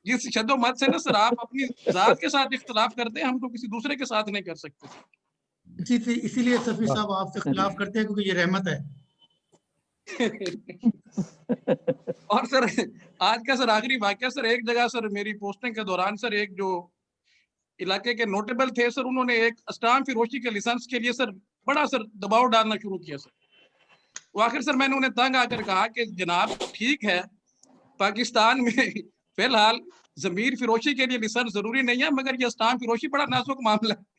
جس شد و مت سے نا سر آپ اپنی ذات کے ساتھ اختلاف کرتے ہیں, ہم تو کسی دوسرے کے ساتھ نہیں کر سکتے. اسی لیے صفی صاحب آپ سے اختلاف کرتے ہیں کیونکہ یہ رحمت ہے. اور سر آج کا سر آخری واقعہ سر, ایک جگہ سر میری پوسٹنگ کے دوران سر ایک جو علاقے کے نوٹیبل تھے سر, انہوں نے ایک اسٹامپ فروشی کے لائسنس کے لیے سر بڑا سر دباؤ ڈالنا شروع کیا سر. وہ آخر سر میں نے انہیں تنگ آ کر کہا کہ جناب ٹھیک ہے پاکستان میں فی الحال ضمیر فروشی کے لیے لائسنس ضروری نہیں ہے, مگر یہ اسٹامپ فروشی بڑا نازک معاملہ ہے.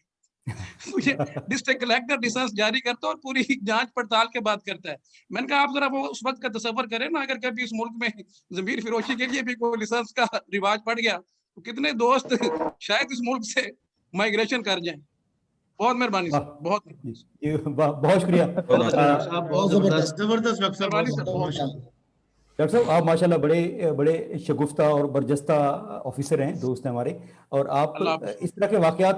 ڈسٹرکٹ کلیکٹر لائسنس جاری کرتا ہے اور پوری جانچ پڑتال کے بعد کرتا ہے. میں نے کہا آپ ذرا وہ اس وقت کا تصور کریں نا, اگر کبھی اس ملک میں ضمیر فروشی کے لیے بھی کوئی لائسنس کا رواج پڑ گیا تو کتنے دوست شاید اس ملک سے مائگریشن کر جائیں. بہت مہربانی سر, بہت شکریہ بہت زبردست ڈاکٹر صاحب. ڈاکٹر صاحب آپ ماشاءاللہ بڑے شگفتہ اور برجستہ آفیسر ہیں, دوست ہیں ہمارے, اور آپ اس طرح کے واقعات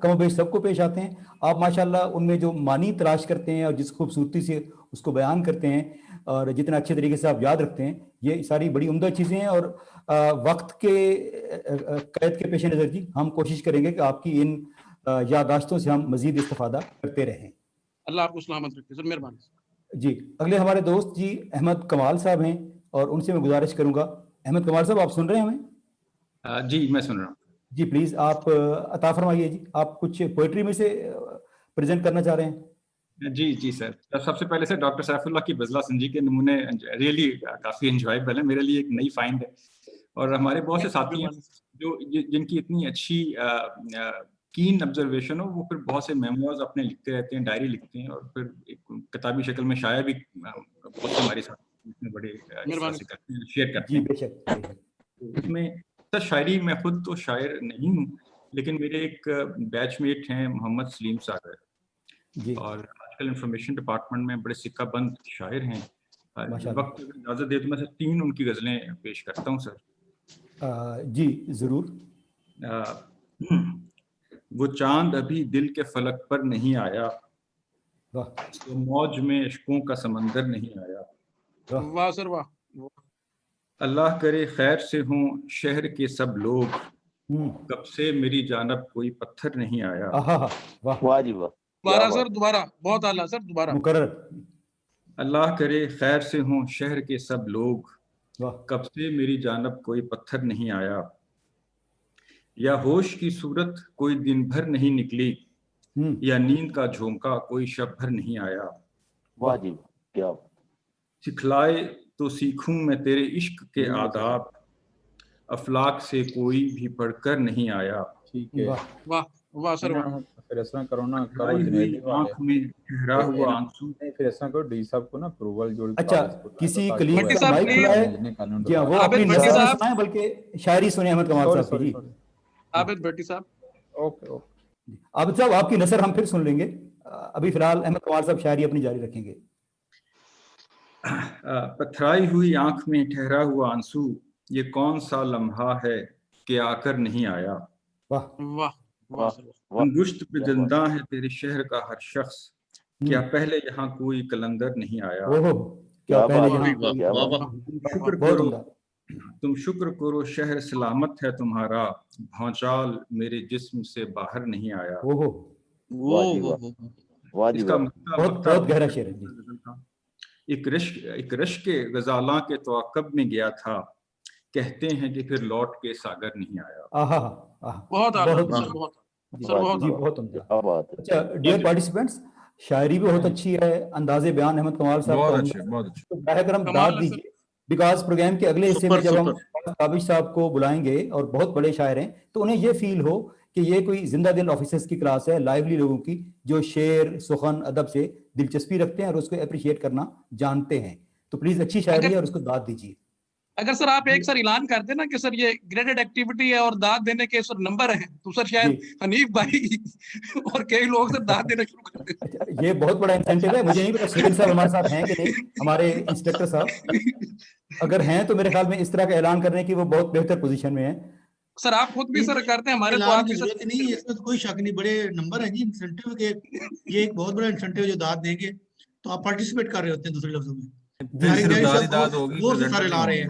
کم و بیش سب کو پیش آتے ہیں. آپ ماشاءاللہ ان میں جو معنی تلاش کرتے ہیں اور جس خوبصورتی سے اس کو بیان کرتے ہیں اور جتنا اچھے طریقے سے آپ یاد رکھتے ہیں, یہ ساری بڑی عمدہ چیزیں ہیں. اور وقت کے قید کے پیش نظر جی ہم کوشش کریں گے کہ آپ کی ان یادداشتوں سے ہم مزید استفادہ کرتے رہیں. اللہ آپ کو سلامت رکھے سر, مہربانی. جی اگلے ہمارے دوست جی احمد کمال صاحب ہیں, اور ان سے میں گزارش کروں گا. احمد کمال صاحب آپ سن رہے ہیں ہمیں؟ جی میں سن رہا ہوں. جی پلیز آپ عطا فرمائیے. جی آپ کچھ پوئٹری میں سے پریزنٹ کرنا چاہ رہے ہیں؟ جی سر. سب سے پہلے سے ڈاکٹر سیف اللہ کی بزلہ سنجی کے نمونے ریئلی کافی انجوائبل ہیں, میرے لیے ایک نئی فائنڈ ہے. اور ہمارے بہت سے ساتھی ہیں جو جن کی اتنی اچھی کین آبزرویشن ہو, وہ پھر بہت سے میموز اپنے لکھتے رہتے ہیں, ڈائری لکھتے ہیں, اور پھر ایک کتابی شکل میں شائع بھی بہت سے ہمارے ساتھ بڑے شیئر کرتے ہیں. اس میں شاعری میں خود تو شاعر نہیں ہوں, لیکن میرے ایک بیچ میٹ ہیں محمد سلیم ساگر, اور آج کل انفارمیشن ڈپارٹمنٹ میں بڑے سکہ بند شاعر ہیں. وقت اجازت دے تو میں 3 ان کی غزلیں پیش کرتا ہوں سر. جی ضرور. وہ چاند ابھی دل کے فلک پر نہیں آیا, تو موج میں عشقوں کا سمندر نہیں آیا. واہ سر واہ. اللہ کرے خیر سے ہوں شہر کے سب لوگ, کب سے میری جانب کوئی پتھر نہیں آیا. واہ جی واہ. دوبارہ سر, دوبارہ. بہت اعلیٰ سر, دوبارہ. مقرر. اللہ کرے خیر سے ہوں شہر کے سب لوگ, کب سے میری جانب کوئی پتھر نہیں آیا. یا ہوش کی صورت کوئی دن بھر نہیں نکلی, یا نیند کا جھونکا کوئی شب بھر نہیں آیا. واہ جی کیا. سکھلائے تو سیکھوں میں تیرے عشق کے آداب, افلاک سے کوئی بھی پڑھ کر نہیں آیا. ٹھیک ہے. واہ واہ سر واہ. پھر اس طرح کرو نا, کرو جنیدی والے آنکھ میں ٹھہرا ہوا آنسو. پھر اس طرح کرو ڈی صاحب کو نا اپروول جو. اچھا کسی کلیگ کا مائک کھلا ہے جی ہاں, وہ اپنی نظر نہ سنائیں بلکہ شاعری سنیں. احمد کمال صاحب جی. عابد بھٹی صاحب. اوکے. عابد صاحب آپ کی نثر ہم پھر سن لیں گے, ابھی فی الحال احمد کمال صاحب شاعری اپنی جاری رکھیں گے. پتھرائی ہوئی آنکھ میں ٹھہرا ہوا آنسو, یہ کون سا لمحہ ہے کہ آ کر نہیں آیا. واہ واہ. انگشت پہ زندہ ہے تیرے شہر کا ہر شخص, کیا پہلے یہاں کوئی کلندر نہیں آیا. کیا پہلے تم شکر کرو شہر سلامت ہے تمہارا, بھونچال میرے جسم سے باہر نہیں آیا. اس کا بہت گہرا شعر ہے. ایک رشک غزالاں کے توقب میں گیا تھا, کہتے ہیں کہ پھر لوٹ کے ساگر نہیں آیا. بہت عمدہ. اچھا ڈیئر پارٹیسپینٹس, شاعری بھی بہت اچھی ہے, انداز بیان احمد کمال صاحب کا براہ کرم داد دیجیے, بیکاز پروگرام کے اگلے حصے میں جب ہم کابش صاحب کو بلائیں گے, اور بہت بڑے شاعر ہیں, تو انہیں یہ فیل ہو کہ یہ کوئی زندہ دل آفیسرز کی کلاس ہے, لائیولی لوگوں کی جو شعر سخن ادب سے دلچسپی رکھتے ہیں اور اس کو اپریشیٹ کرنا جانتے ہیں. تو پلیز اچھی شاعری ہے اور اس کو داد دیجیے. اگر سر آپ ایک سر اعلان کر دیں نا کہ سر یہ گریڈڈ ایکٹیویٹی ہے اور داد دینے کے سر نمبر ہیں, تو سر شاید حنیف بھائی اور کئی لوگ سر داد دینا شروع کر دیں. یہ بہت بڑا انسینٹیو ہے. مجھے نہیں پتا سہیل صاحب ہمارے ساتھ ہیں کہ نہیں, ہمارے انسپیکٹر صاحب اگر ہیں تو میرے خیال میں اس طرح کا اعلان کرنے کی وہ بہت بہتر پوزیشن میں ہیں. سر آپ خود بھی سر کرتے ہیں, ہمارے اعلان کی ضرورت نہیں ہے, اس میں تو کوئی شک نہیں. بڑے نمبر ہیں جی انسینٹیو کے, یہ ایک بہت بڑا انسینٹیو جو داد دیں گے, تو آپ پارٹیسپیٹ کر رہے ہوتے ہیں. دوسرے لفظوں میں وہ سارے لا رہے ہیں.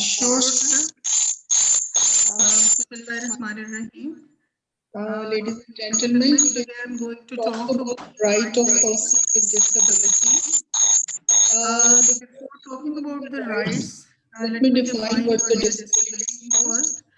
Sure, sir. Bismillahirrahmanirrahim. Ladies and gentlemen, today I'm going to talk about the right of persons with disability. Before talking about the rights, let me define what the disability first.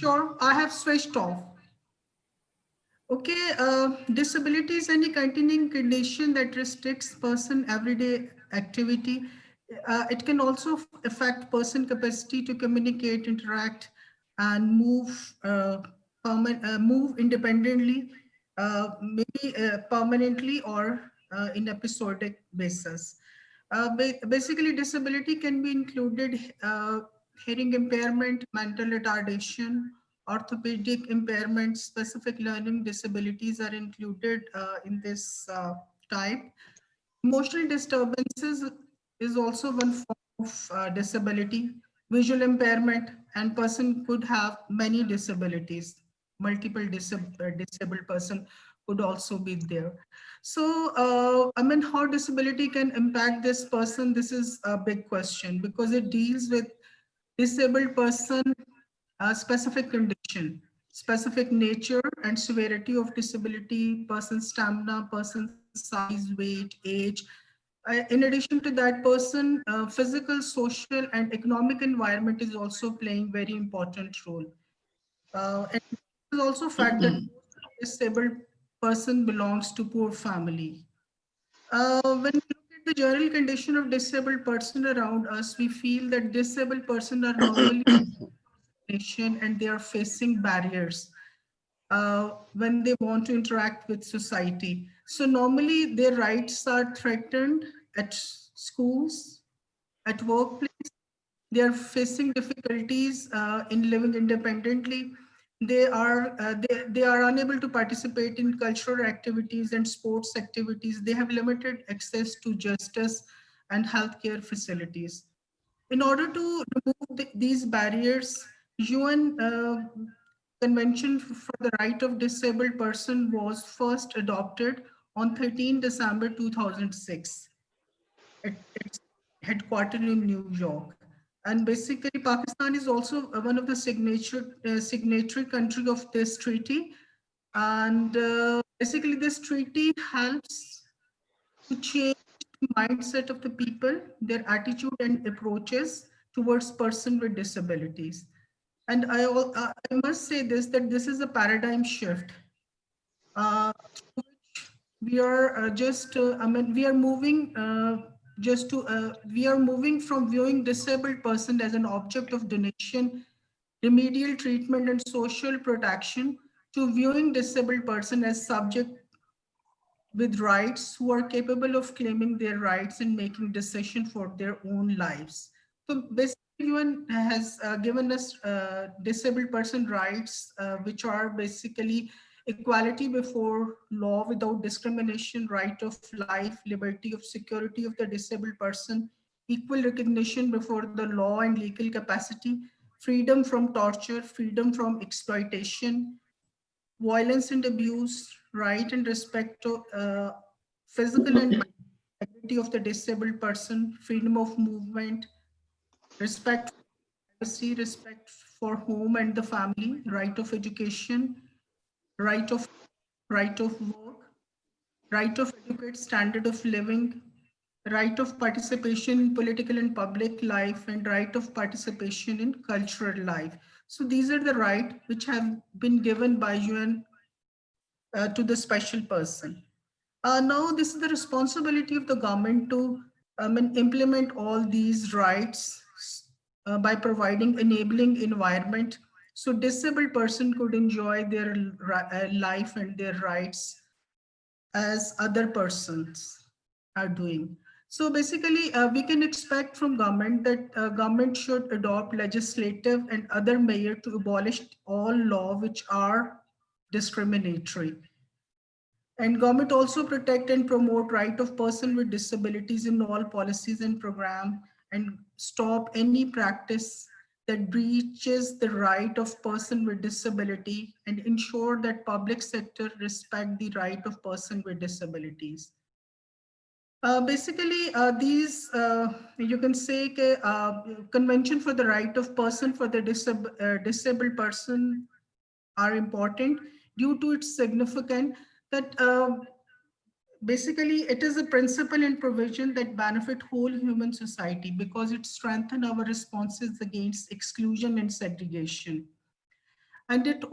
sure, I have switched off. Okay, disability is any continuing condition that restricts person everyday activity. It can also affect person capacity to communicate, interact, and move independently, maybe permanently or in episodic basis. Basically, disability can be included hearing impairment, mental retardation, orthopedic impairment, specific learning disabilities are included in this type. Emotional disturbances is also one form of disability. Visual impairment, and person could have many disabilities. Multiple disabled person could also be there. So, I mean, how disability can impact this person? This is a big question because it deals with disabled person, specific condition, specific nature and severity of disability, person's stamina, person's size, weight, age. In addition to that, person, physical, social, and economic environment is also playing very important role. And it is also fact that disabled person belongs to poor family. When we look at the general condition of disabled person around us, we feel that disabled person are normally and they are facing barriers when they want to interact with society. So normally their rights are threatened at schools, at workplace. They are facing difficulties in living independently. They are unable to participate in cultural activities and sports activities. They have limited access to justice and healthcare facilities. In order to remove these barriers, UN Convention for the Right of Disabled Person was first adopted on 13 December 2006. It's headquartered in New York. And basically, Pakistan is also one of the signatory country of this treaty. And basically, this treaty helps to change the mindset of the people, their attitude and approaches towards person with disabilities. And I must say this, that this is a paradigm shift. We are we are moving we are moving from viewing disabled person as an object of donation, remedial treatment and social protection, to viewing disabled person as subject with rights who are capable of claiming their rights and making decision for their own lives. So basically, UN has given us disabled person rights, which are basically equality before law without discrimination, right of life, liberty of security of the disabled person, equal recognition before the law and legal capacity, freedom from torture, freedom from exploitation, violence and abuse, right and respect to physical and mental integrity of the disabled person, freedom of movement, respect for privacy, respect for home and the family, right of education, right of work, right of adequate standard of living, right of participation in political and public life, and right of participation in cultural life. So these are the rights which have been given by UN to the special person. Now, this is the responsibility of the government to implement all these rights by providing enabling environment so disabled person could enjoy their life and their rights as other persons are doing. So basically, we can expect from government that government should adopt legislative and other measures to abolish all law which are discriminatory. And government also protect and promote right of person with disabilities in all policies and program, and stop any practice that breaches the right of person with disability, and ensure that public sector respect the right of person with disabilities. Basically, these, you can say, Convention for the Right of Person for the Disabled Person are important due to its significance that basically it is a principle and provision that benefit whole human society because it strengthens our responses against exclusion and segregation. And it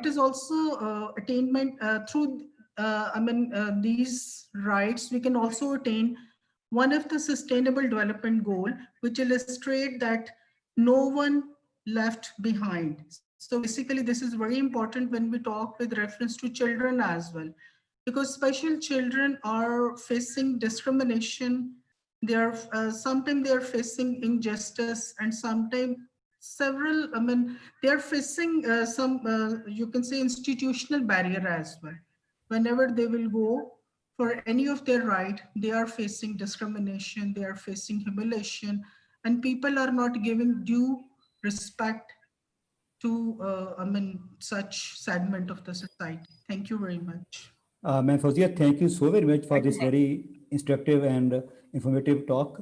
is also attainment through these rights. We can also attain one of the sustainable development goal, which illustrate that no one left behind. So basically, this is very important when we talk with reference to children as well, because special children are facing discrimination. They are sometimes they are facing injustice, and sometimes several. They are facing some you can say institutional barrier as well. Whenever they will go for any of their right, they are facing discrimination. They are facing humiliation, and people are not giving due respect to such segment of the society. Thank you very much. Ma'am Fawzia, thank you so very much for this very instructive and informative talk.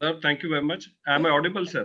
Sir, thank you very much. Am I audible, sir?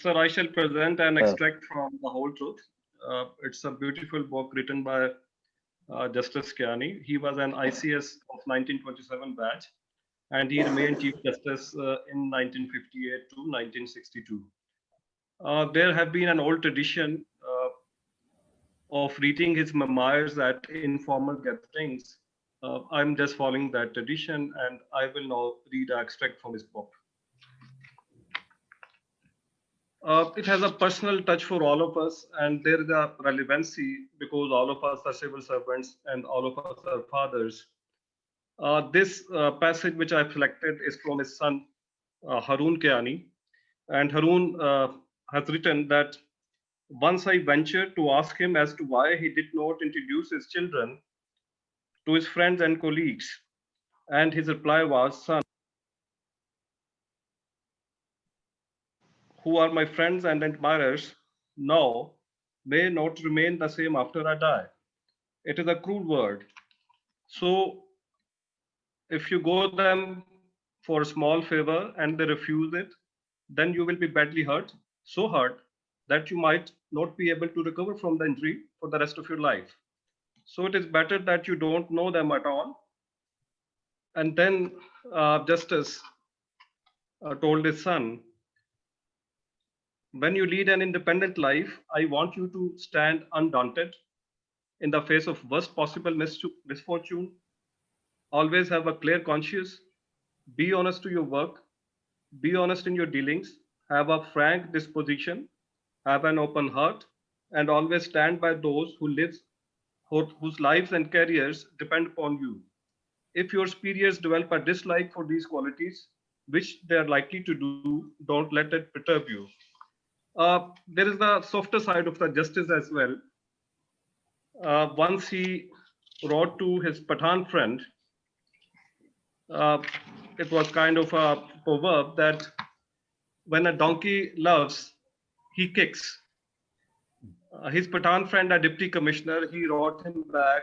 Sir, I shall present an extract from The Whole Truth. It's a beautiful book written by Justice Kiani. He was an ICS of 1927 batch, and he remained Chief Justice in 1958 to 1962. There have been an old tradition of reading his memoirs at informal gatherings. I'm just following that tradition, and I will now read an extract from his book. It has a personal touch for all of us, and there is a relevancy because all of us are civil servants and all of us are fathers. This passage which I've selected is from his son, Haroon Kiani, and Haroon has written that once I ventured to ask him as to why he did not introduce his children to his friends and colleagues, and his reply was, "Son, who are my friends and admirers now may not remain the same after I die." It is a crude word. So if you go them for a small favor and they refuse it, then you will be badly hurt, so hurt that you might not be able to recover from the injury for the rest of your life. So it is better that you don't know them at all. And then Justice told his son, when you lead an independent life, I want you to stand undaunted in the face of worst possible misfortune. Always have a clear conscience. Be honest to your work. Be honest in your dealings. Have a frank disposition. Have an open heart. And always stand by those whose lives and careers depend upon you. If your superiors develop a dislike for these qualities, which they are likely to do, don't let it perturb you. There is the softer side of the justice as well. Once he wrote to his Pathan friend, it was kind of a proverb that when a donkey loves, he kicks. His Pathan friend, a deputy commissioner, he wrote him back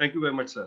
Thank you very much, sir.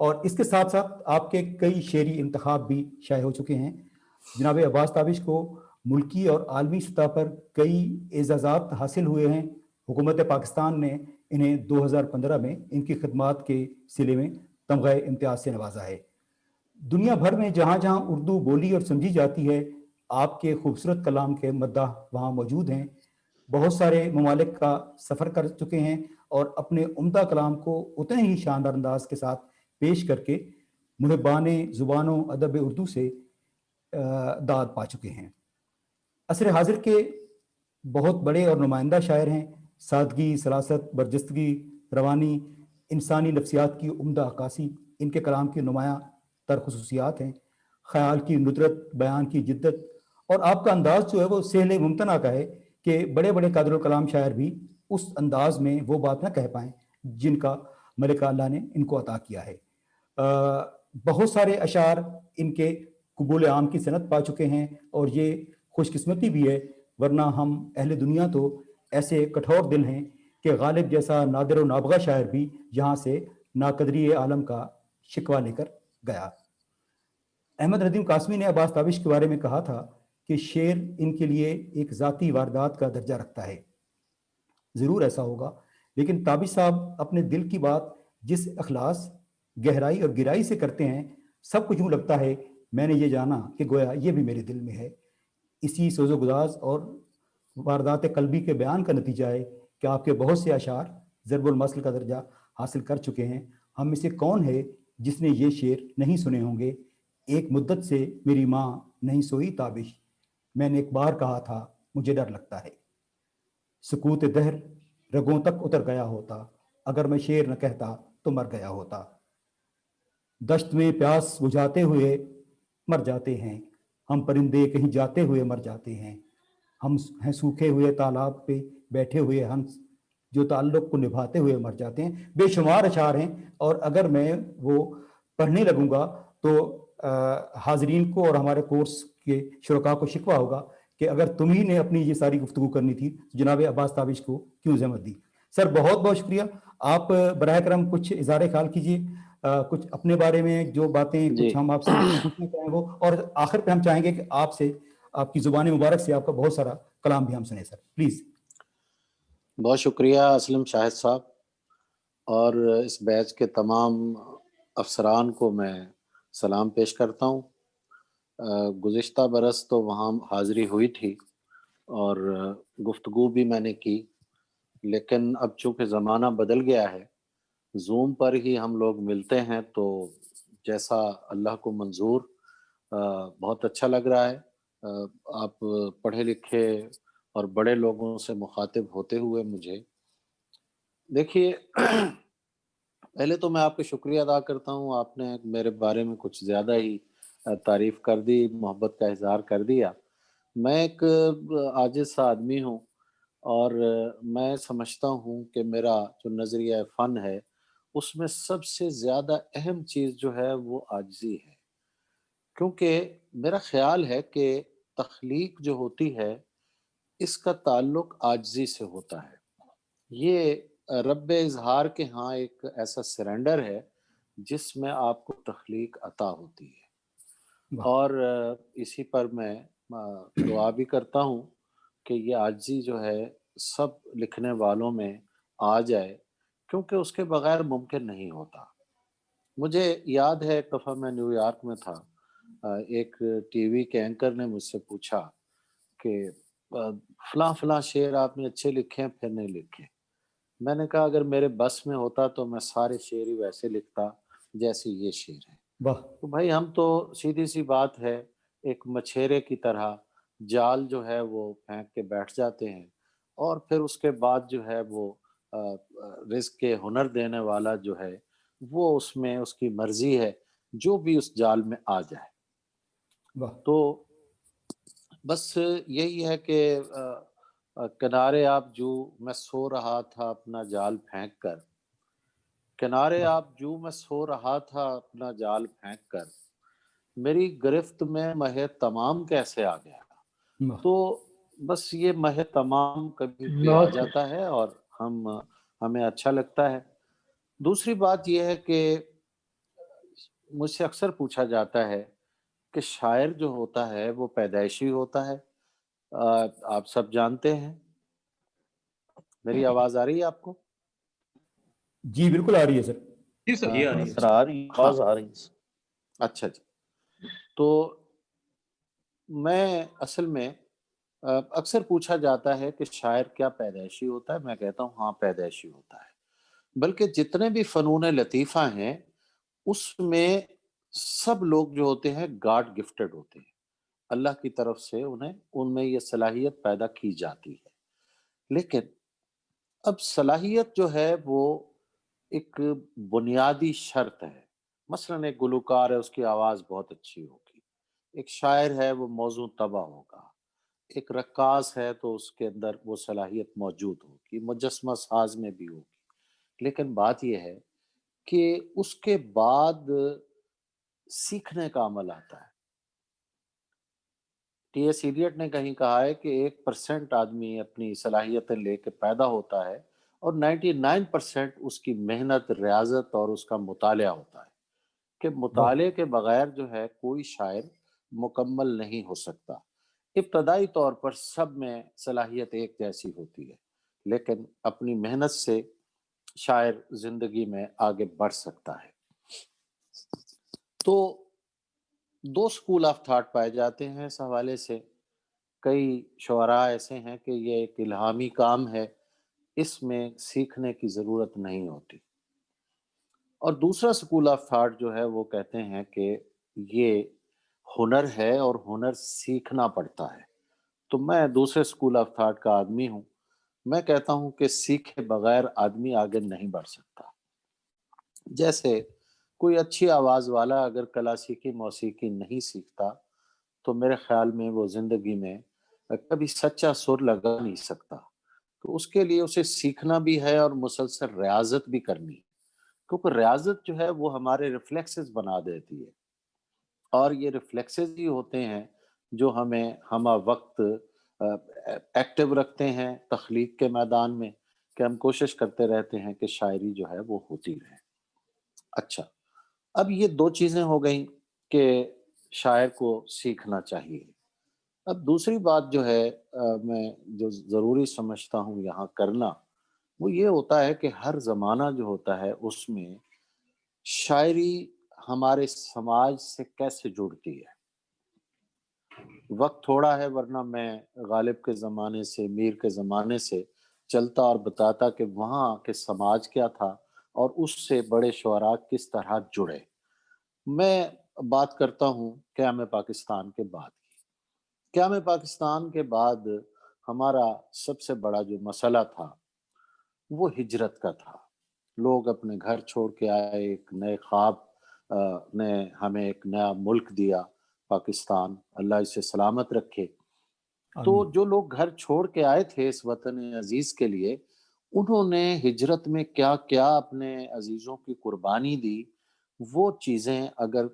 اور اس کے ساتھ ساتھ آپ کے کئی شعری انتخاب بھی شائع ہو چکے ہیں. جناب عباس تابش کو ملکی اور عالمی سطح پر کئی اعزازات حاصل ہوئے ہیں. حکومت پاکستان نے انہیں 2015 میں ان کی خدمات کے صلے میں تمغہ امتیاز سے نوازا ہے. دنیا بھر میں جہاں جہاں اردو بولی اور سمجھی جاتی ہے آپ کے خوبصورت کلام کے مداح وہاں موجود ہیں. بہت سارے ممالک کا سفر کر چکے ہیں اور اپنے عمدہ کلام کو اتنے ہی شاندار انداز کے ساتھ پیش کر کے محبان زبان و ادب اردو سے داد پا چکے ہیں. عصر حاضر کے بہت بڑے اور نمائندہ شاعر ہیں. سادگی، سلاست، برجستگی، روانی، انسانی نفسیات کی عمدہ عکاسی ان کے کلام کی نمایاں تر خصوصیات ہیں. خیال کی ندرت، بیان کی جدت، اور آپ کا انداز جو ہے وہ سہل ممتنع کا ہے کہ بڑے بڑے قادر الکلام شاعر بھی اس انداز میں وہ بات نہ کہہ پائیں جن کا ملکہ اللہ نے ان کو عطا کیا ہے. بہت سارے اشعار ان کے قبول عام کی صنعت پا چکے ہیں اور یہ خوش قسمتی بھی ہے، ورنہ ہم اہل دنیا تو ایسے کٹھور دل ہیں کہ غالب جیسا نادر و نابغہ شاعر بھی یہاں سے ناقدری عالم کا شکوہ لے کر گیا. احمد ندیم قاسمی نے عباس تابش کے بارے میں کہا تھا کہ شعر ان کے لیے ایک ذاتی واردات کا درجہ رکھتا ہے. ضرور ایسا ہوگا، لیکن تابش صاحب اپنے دل کی بات جس اخلاص، گہرائی اور گہرائی سے کرتے ہیں، سب کچھ یوں لگتا ہے میں نے یہ جانا کہ گویا یہ بھی میرے دل میں ہے. اسی سوز و گداز اور واردات قلبی کے بیان کا نتیجہ ہے کہ آپ کے بہت سے اشعار ضرب المثل کا درجہ حاصل کر چکے ہیں. ہم میں سے کون ہے جس نے یہ شعر نہیں سنے ہوں گے؟ ایک مدت سے میری ماں نہیں سوئی تابش، میں نے ایک بار کہا تھا مجھے ڈر لگتا ہے. سکوت دہر رگوں تک اتر گیا ہوتا، اگر میں شعر نہ کہتا تو مر گیا ہوتا. دشت میں پیاس بجھاتے ہوئے مر جاتے ہیں ہم، پرندے کہیں جاتے ہوئے مر جاتے ہیں. ہم ہیں سوکھے ہوئے تالاب پہ بیٹھے ہوئے ہنس، جو تعلق کو نبھاتے ہوئے مر جاتے ہیں. بے شمار اشعار ہیں، اور اگر میں وہ پڑھنے لگوں گا تو حاضرین کو اور ہمارے کورس کے شرکاء کو شکوہ ہوگا کہ اگر تمہیں نے اپنی یہ ساری گفتگو کرنی تھی تو جناب عباس تابش کو کیوں زحمت دی. سر بہت بہت شکریہ. آپ براہ کرم کچھ اظہار خیال کیجیے، کچھ اپنے بارے میں جو باتیں کچھ ہم آپ سے پوچھنا چاہیں وہ، اور آخر پہ ہم چاہیں گے کہ آپ سے، آپ کی زبان مبارک سے آپ کا بہت سارا کلام بھی ہم سنیں. Sir please. بہت شکریہ اسلم شاہد صاحب، اور اس بیچ کے تمام افسران کو میں سلام پیش کرتا ہوں. گزشتہ برس تو وہاں حاضری ہوئی تھی اور گفتگو بھی میں نے کی، لیکن اب چونکہ زمانہ بدل گیا ہے، زوم پر ہی ہم لوگ ملتے ہیں، تو جیسا اللہ کو منظور بہت اچھا لگ رہا ہے. آپ پڑھے لکھے اور بڑے لوگوں سے مخاطب ہوتے ہوئے مجھے دیکھیے، پہلے تو میں آپ کا شکریہ ادا کرتا ہوں، آپ نے میرے بارے میں کچھ زیادہ ہی تعریف کر دی، محبت کا اظہار کر دیا. میں ایک عاجز سا آدمی ہوں، اور میں سمجھتا ہوں کہ میرا جو نظریہ فن ہے اس میں سب سے زیادہ اہم چیز جو ہے وہ عاجزی ہے. کیونکہ میرا خیال ہے کہ تخلیق جو ہوتی ہے اس کا تعلق عاجزی سے ہوتا ہے. یہ رب اظہار کے ہاں ایک ایسا سرنڈر ہے جس میں آپ کو تخلیق عطا ہوتی ہے. اور اسی پر میں دعا بھی کرتا ہوں کہ یہ عاجزی جو ہے سب لکھنے والوں میں آ جائے، کیونکہ اس کے بغیر ممکن نہیں ہوتا. مجھے یاد ہے ایک دفعہ میں نیو یارک میں تھا، ایک ٹی وی کے اینکر نے مجھ سے پوچھا کہ فلاں فلاں شعر آپ نے اچھے لکھے ہیں، پھر نہیں لکھے. میں نے کہا اگر میرے بس میں ہوتا تو میں سارے شعر ہی ویسے لکھتا جیسے یہ شعر ہے. تو بھائی ہم تو سیدھی سی بات ہے، ایک مچھیرے کی طرح جال جو ہے وہ پھینک کے بیٹھ جاتے ہیں، اور پھر اس کے بعد جو ہے وہ رزق کے ہنر دینے والا جو ہے وہ اس میں اس کی مرضی ہے جو بھی اس جال میں آ جائے. تو بس یہی ہے کہ کنارے آپ جو میں سو رہا تھا اپنا جال پھینک کر، کنارے آپ جو میں سو رہا تھا اپنا جال پھینک کر، میری گرفت میں مہ تمام کیسے آ گیا. تو بس یہ مہ تمام کبھی بھی آ جاتا ہے اور ہمیں اچھا لگتا ہے. دوسری بات یہ ہے کہ مجھ سے اکثر پوچھا جاتا ہے کہ شاعر جو ہوتا ہے وہ پیدائشی ہوتا ہے. آپ سب جانتے ہیں. میری آواز آ رہی ہے آپ کو؟ جی بالکل آ رہی ہے سر. جی سر. سر آ رہی آواز آ رہی. اچھا جی. تو میں اصل میں اکثر پوچھا جاتا ہے کہ شاعر کیا پیدائشی ہوتا ہے. میں کہتا ہوں ہاں پیدائشی ہوتا ہے. بلکہ جتنے بھی فنون لطیفہ ہیں اس میں سب لوگ جو ہوتے ہیں گاڈ گفٹڈ ہوتے ہیں. اللہ کی طرف سے انہیں ان میں یہ صلاحیت پیدا کی جاتی ہے. لیکن اب صلاحیت جو ہے وہ ایک بنیادی شرط ہے. مثلاً ایک گلوکار ہے، اس کی آواز بہت اچھی ہوگی. ایک شاعر ہے، وہ موزوں طبع ہوگا. ایک رقاص ہے تو اس کے اندر وہ صلاحیت موجود ہوگی. مجسمہ ساز میں بھی ہوگی. لیکن بات یہ ہے کہ اس کے بعد سیکھنے کا عمل آتا ہے. ٹی ایس ایلیٹ نے کہیں کہا ہے کہ 1% آدمی اپنی صلاحیتیں لے کے پیدا ہوتا ہے اور 99% اس کی محنت، ریاضت اور اس کا مطالعہ ہوتا ہے. کہ مطالعے کے بغیر جو ہے کوئی شاعر مکمل نہیں ہو سکتا. ابتدائی طور پر سب میں صلاحیت ایک جیسی ہوتی ہے، لیکن اپنی محنت سے شاعر زندگی میں آگے بڑھ سکتا ہے. تو 2 اسکول آف تھاٹ پائے جاتے ہیں اس حوالے سے. کئی شعراء ایسے ہیں کہ یہ ایک الہامی کام ہے، اس میں سیکھنے کی ضرورت نہیں ہوتی. اور دوسرا اسکول آف تھاٹ جو ہے وہ کہتے ہیں کہ یہ ہنر ہے اور ہنر سیکھنا پڑتا ہے. تو میں دوسرے اسکول آف تھاٹ کا آدمی ہوں. میں کہتا ہوں کہ سیکھے بغیر آدمی آگے نہیں بڑھ سکتا. جیسے کوئی اچھی آواز والا اگر کلاسیکی موسیقی نہیں سیکھتا تو میرے خیال میں وہ زندگی میں کبھی سچا سر لگا نہیں سکتا. تو اس کے لیے اسے سیکھنا بھی ہے اور مسلسل ریاضت بھی کرنی ہے. کیونکہ ریاضت جو ہے وہ ہمارے ریفلیکسز بنا دیتی ہے، اور یہ ریفلیکسز ہی ہوتے ہیں جو ہمیں ہمہ وقت ایکٹیو رکھتے ہیں تخلیق کے میدان میں، کہ ہم کوشش کرتے رہتے ہیں کہ شاعری جو ہے وہ ہوتی رہے. اچھا، اب یہ 2 چیزیں ہو گئیں کہ شاعر کو سیکھنا چاہیے. اب دوسری بات جو ہے میں جو ضروری سمجھتا ہوں یہاں کرنا، وہ یہ ہوتا ہے کہ ہر زمانہ جو ہوتا ہے اس میں شاعری ہمارے سماج سے کیسے جڑتی ہے. وقت تھوڑا ہے، ورنہ میں غالب کے زمانے سے، میر کے زمانے سے چلتا اور بتاتا کہ وہاں کے سماج کیا تھا اور اس سے بڑے شعراء کس طرح جڑے. میں بات کرتا ہوں قیام پاکستان کے بعد کی. قیام پاکستان کے بعد ہمارا سب سے بڑا جو مسئلہ تھا وہ ہجرت کا تھا. لوگ اپنے گھر چھوڑ کے آئے، ایک نئے خواب نے ہمیں ایک نیا ملک دیا پاکستان، اللہ اسے سلامت رکھے. تو جو لوگ گھر چھوڑ کے آئے تھے اس وطن عزیز کے لیے، انہوں نے ہجرت میں کیا کیا اپنے عزیزوں کی قربانی دی، وہ چیزیں اگر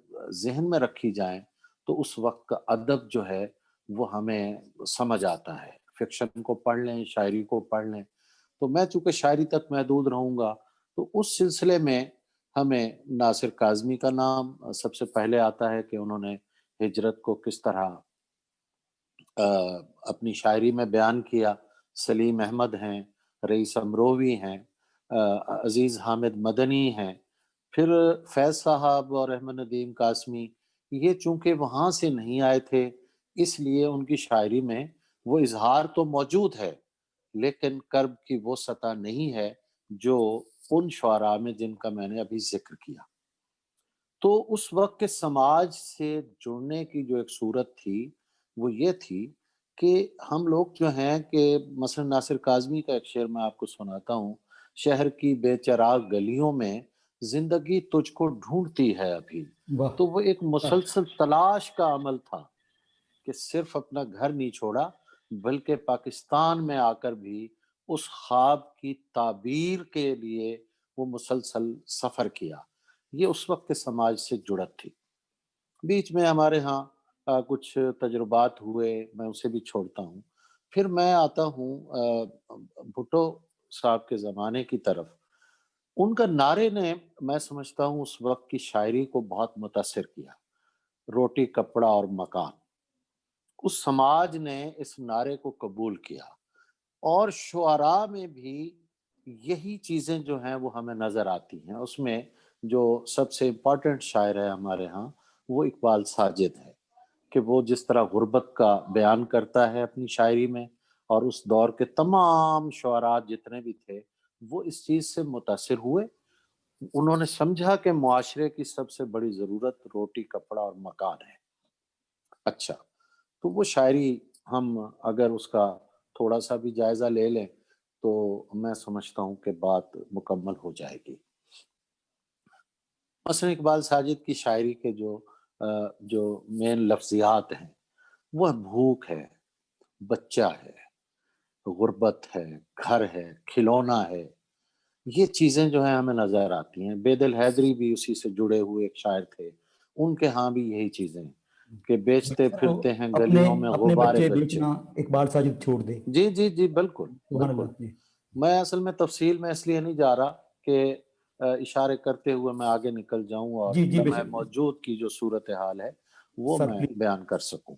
ذہن میں رکھی جائیں تو اس وقت کا ادب جو ہے وہ ہمیں سمجھ آتا ہے. فکشن کو پڑھ لیں، شاعری کو پڑھ لیں. تو میں چونکہ شاعری تک محدود رہوں گا تو اس سلسلے میں ہمیں ناصر کاظمی کا نام سب سے پہلے آتا ہے کہ انہوں نے ہجرت کو کس طرح اپنی شاعری میں بیان کیا. سلیم احمد ہیں، رئیس امروی ہیں، عزیز حامد مدنی ہیں، پھر فیض صاحب اور احمد ندیم قاسمی. یہ چونکہ وہاں سے نہیں آئے تھے اس لیے ان کی شاعری میں وہ اظہار تو موجود ہے، لیکن کرب کی وہ سطح نہیں ہے جو ان شعراء میں جن کا میں نے ابھی ذکر کیا. تو اس وقت کے سماج سے جڑنے کی جو ایک صورت تھی وہ یہ تھی کہ ہم لوگ جو ہیں کہ مثلا ناصر کاظمی کا ایک شعر میں آپ کو سناتا ہوں: شہر کی بے چراغ گلیوں میں زندگی تجھ کو ڈھونڈتی ہے ابھی. تو وہ ایک مسلسل تلاش کا عمل تھا کہ صرف اپنا گھر نہیں چھوڑا بلکہ پاکستان میں آ کر بھی اس خواب کی تعبیر کے لیے وہ مسلسل سفر کیا. یہ اس وقت کے سماج سے جڑت تھی. بیچ میں ہمارے ہاں کچھ تجربات ہوئے، میں اسے بھی چھوڑتا ہوں. پھر میں آتا ہوں بھٹو صاحب کے زمانے کی طرف. ان کا نعرے نے میں سمجھتا ہوں اس وقت کی شاعری کو بہت متاثر کیا. روٹی کپڑا اور مکان، اس سماج نے اس نعرے کو قبول کیا اور شعراء میں بھی یہی چیزیں جو ہیں وہ ہمیں نظر آتی ہیں. اس میں جو سب سے امپورٹنٹ شاعر ہے ہمارے ہاں وہ اقبال ساجد ہے کہ وہ جس طرح غربت کا بیان کرتا ہے اپنی شاعری میں، اور اس دور کے تمام شعراء جتنے بھی تھے وہ اس چیز سے متاثر ہوئے. انہوں نے سمجھا کہ معاشرے کی سب سے بڑی ضرورت روٹی کپڑا اور مکان ہے. اچھا، تو وہ شاعری ہم اگر اس کا تھوڑا سا بھی جائزہ لے لیں تو میں سمجھتا ہوں کہ بات مکمل ہو جائے گی. مثلا اقبال ساجد کی شاعری کے جو مین لفظیات ہیں وہ بھوک ہے، بچہ ہے، غربت ہے، گھر ہے، کھلونا ہے. یہ چیزیں جو ہیں ہمیں نظر آتی ہیں. بیدل حیدری بھی اسی سے جڑے ہوئے ایک شاعر تھے، ان کے ہاں بھی یہی چیزیں کہ بیچتے پھرتے ہیں گلیوں میں اپنے غبارے بچے بچے. بیچنا اقبال ساجد چھوڑ دے. جی جی جی بالکل سبحان بالکل. اللہ. جی. میں اصل میں تفصیل میں اس لیے نہیں جا رہا کہ اشارے کرتے ہوئے میں آگے نکل جاؤں اور جی لمحہ بے موجود کی جو صورتحال ہے وہ سر میں پلیز. بیان کر سکوں.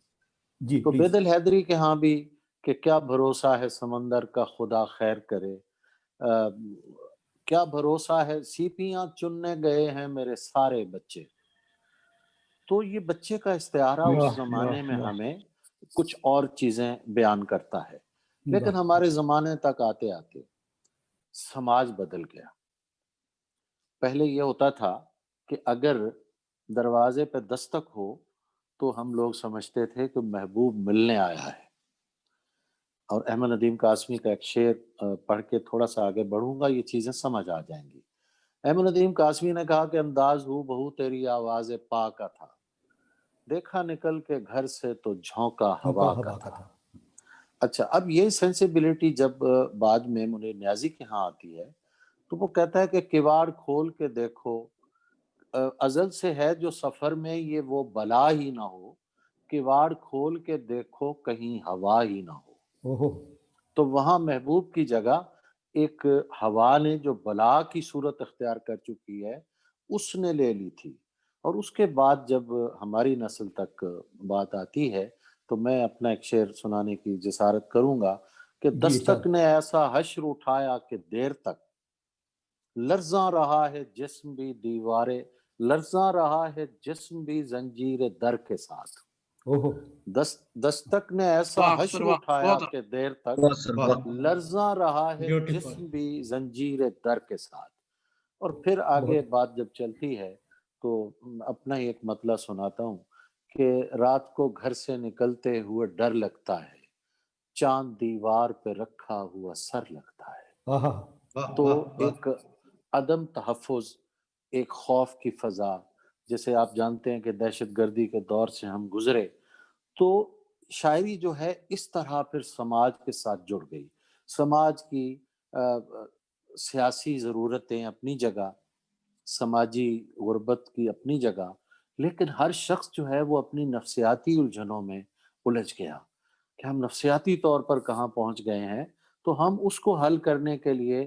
جی تو پلیز. بیدل حیدری کے ہاں بھی کہ کیا بھروسہ ہے سمندر کا خدا خیر کرے، کیا بھروسہ ہے سیپیاں چننے گئے ہیں میرے سارے بچے. تو یہ بچے کا استعارہ اس زمانے میں ہمیں کچھ اور چیزیں بیان کرتا ہے. لیکن ہمارے زمانے تک آتے آتے سماج بدل گیا. پہلے یہ ہوتا تھا کہ اگر دروازے پہ دستک ہو تو ہم لوگ سمجھتے تھے کہ محبوب ملنے آیا ہے. اور احمد ندیم قاسمی کا ایک شعر پڑھ کے تھوڑا سا آگے بڑھوں گا، یہ چیزیں سمجھ آ جائیں گی. احمد ندیم قاسمی نے کہا کہ انداز ہو بہو تیری آواز پا کا تھا، دیکھا نکل کے گھر سے تو جھونکا ہوا کا تھا. اچھا، اب یہ سینسیبلٹی جب بعد میں منیر نیازی کے ہاں آتی ہے تو وہ کہتا ہے کہ کواڑ کھول کے دیکھو ازل سے ہے جو سفر میں یہ وہ بلا ہی نہ ہو، کواڑ کھول کے دیکھو کہیں ہوا ہی نہ ہو. تو وہاں محبوب کی جگہ ایک ہوا نے جو بلا کی صورت اختیار کر چکی ہے اس نے لے لی تھی. اور اس کے بعد جب ہماری نسل تک بات آتی ہے تو میں اپنا ایک شعر سنانے کی جسارت کروں گا کہ دستک نے ایسا حشر اٹھایا کہ دیر تک لرزاں رہا ہے جسم بھی دیوارے، لرزاں رہا ہے جسم بھی زنجیر در کے ساتھ. دستک نے ایسا حشر اٹھایا کہ دیر تک لرزاں رہا ہے جسم بھی زنجیر در کے ساتھ. اور پھر آگے بات جب چلتی ہے تو اپنا ہی ایک مطلع سناتا ہوں کہ رات کو گھر سے نکلتے ہوئے ڈر لگتا ہے، چاند دیوار پہ رکھا ہوا سر لگتا ہے. تو ایک عدم تحفظ، ایک خوف کی فضا، جیسے آپ جانتے ہیں کہ دہشت گردی کے دور سے ہم گزرے، تو شاعری جو ہے اس طرح پھر سماج کے ساتھ جڑ گئی. سماج کی سیاسی ضرورتیں اپنی جگہ، سماجی غربت کی اپنی جگہ، لیکن ہر شخص جو ہے وہ اپنی نفسیاتی الجھنوں میں الجھ گیا کہ ہم نفسیاتی طور پر کہاں پہنچ گئے ہیں. تو ہم اس کو حل کرنے کے لیے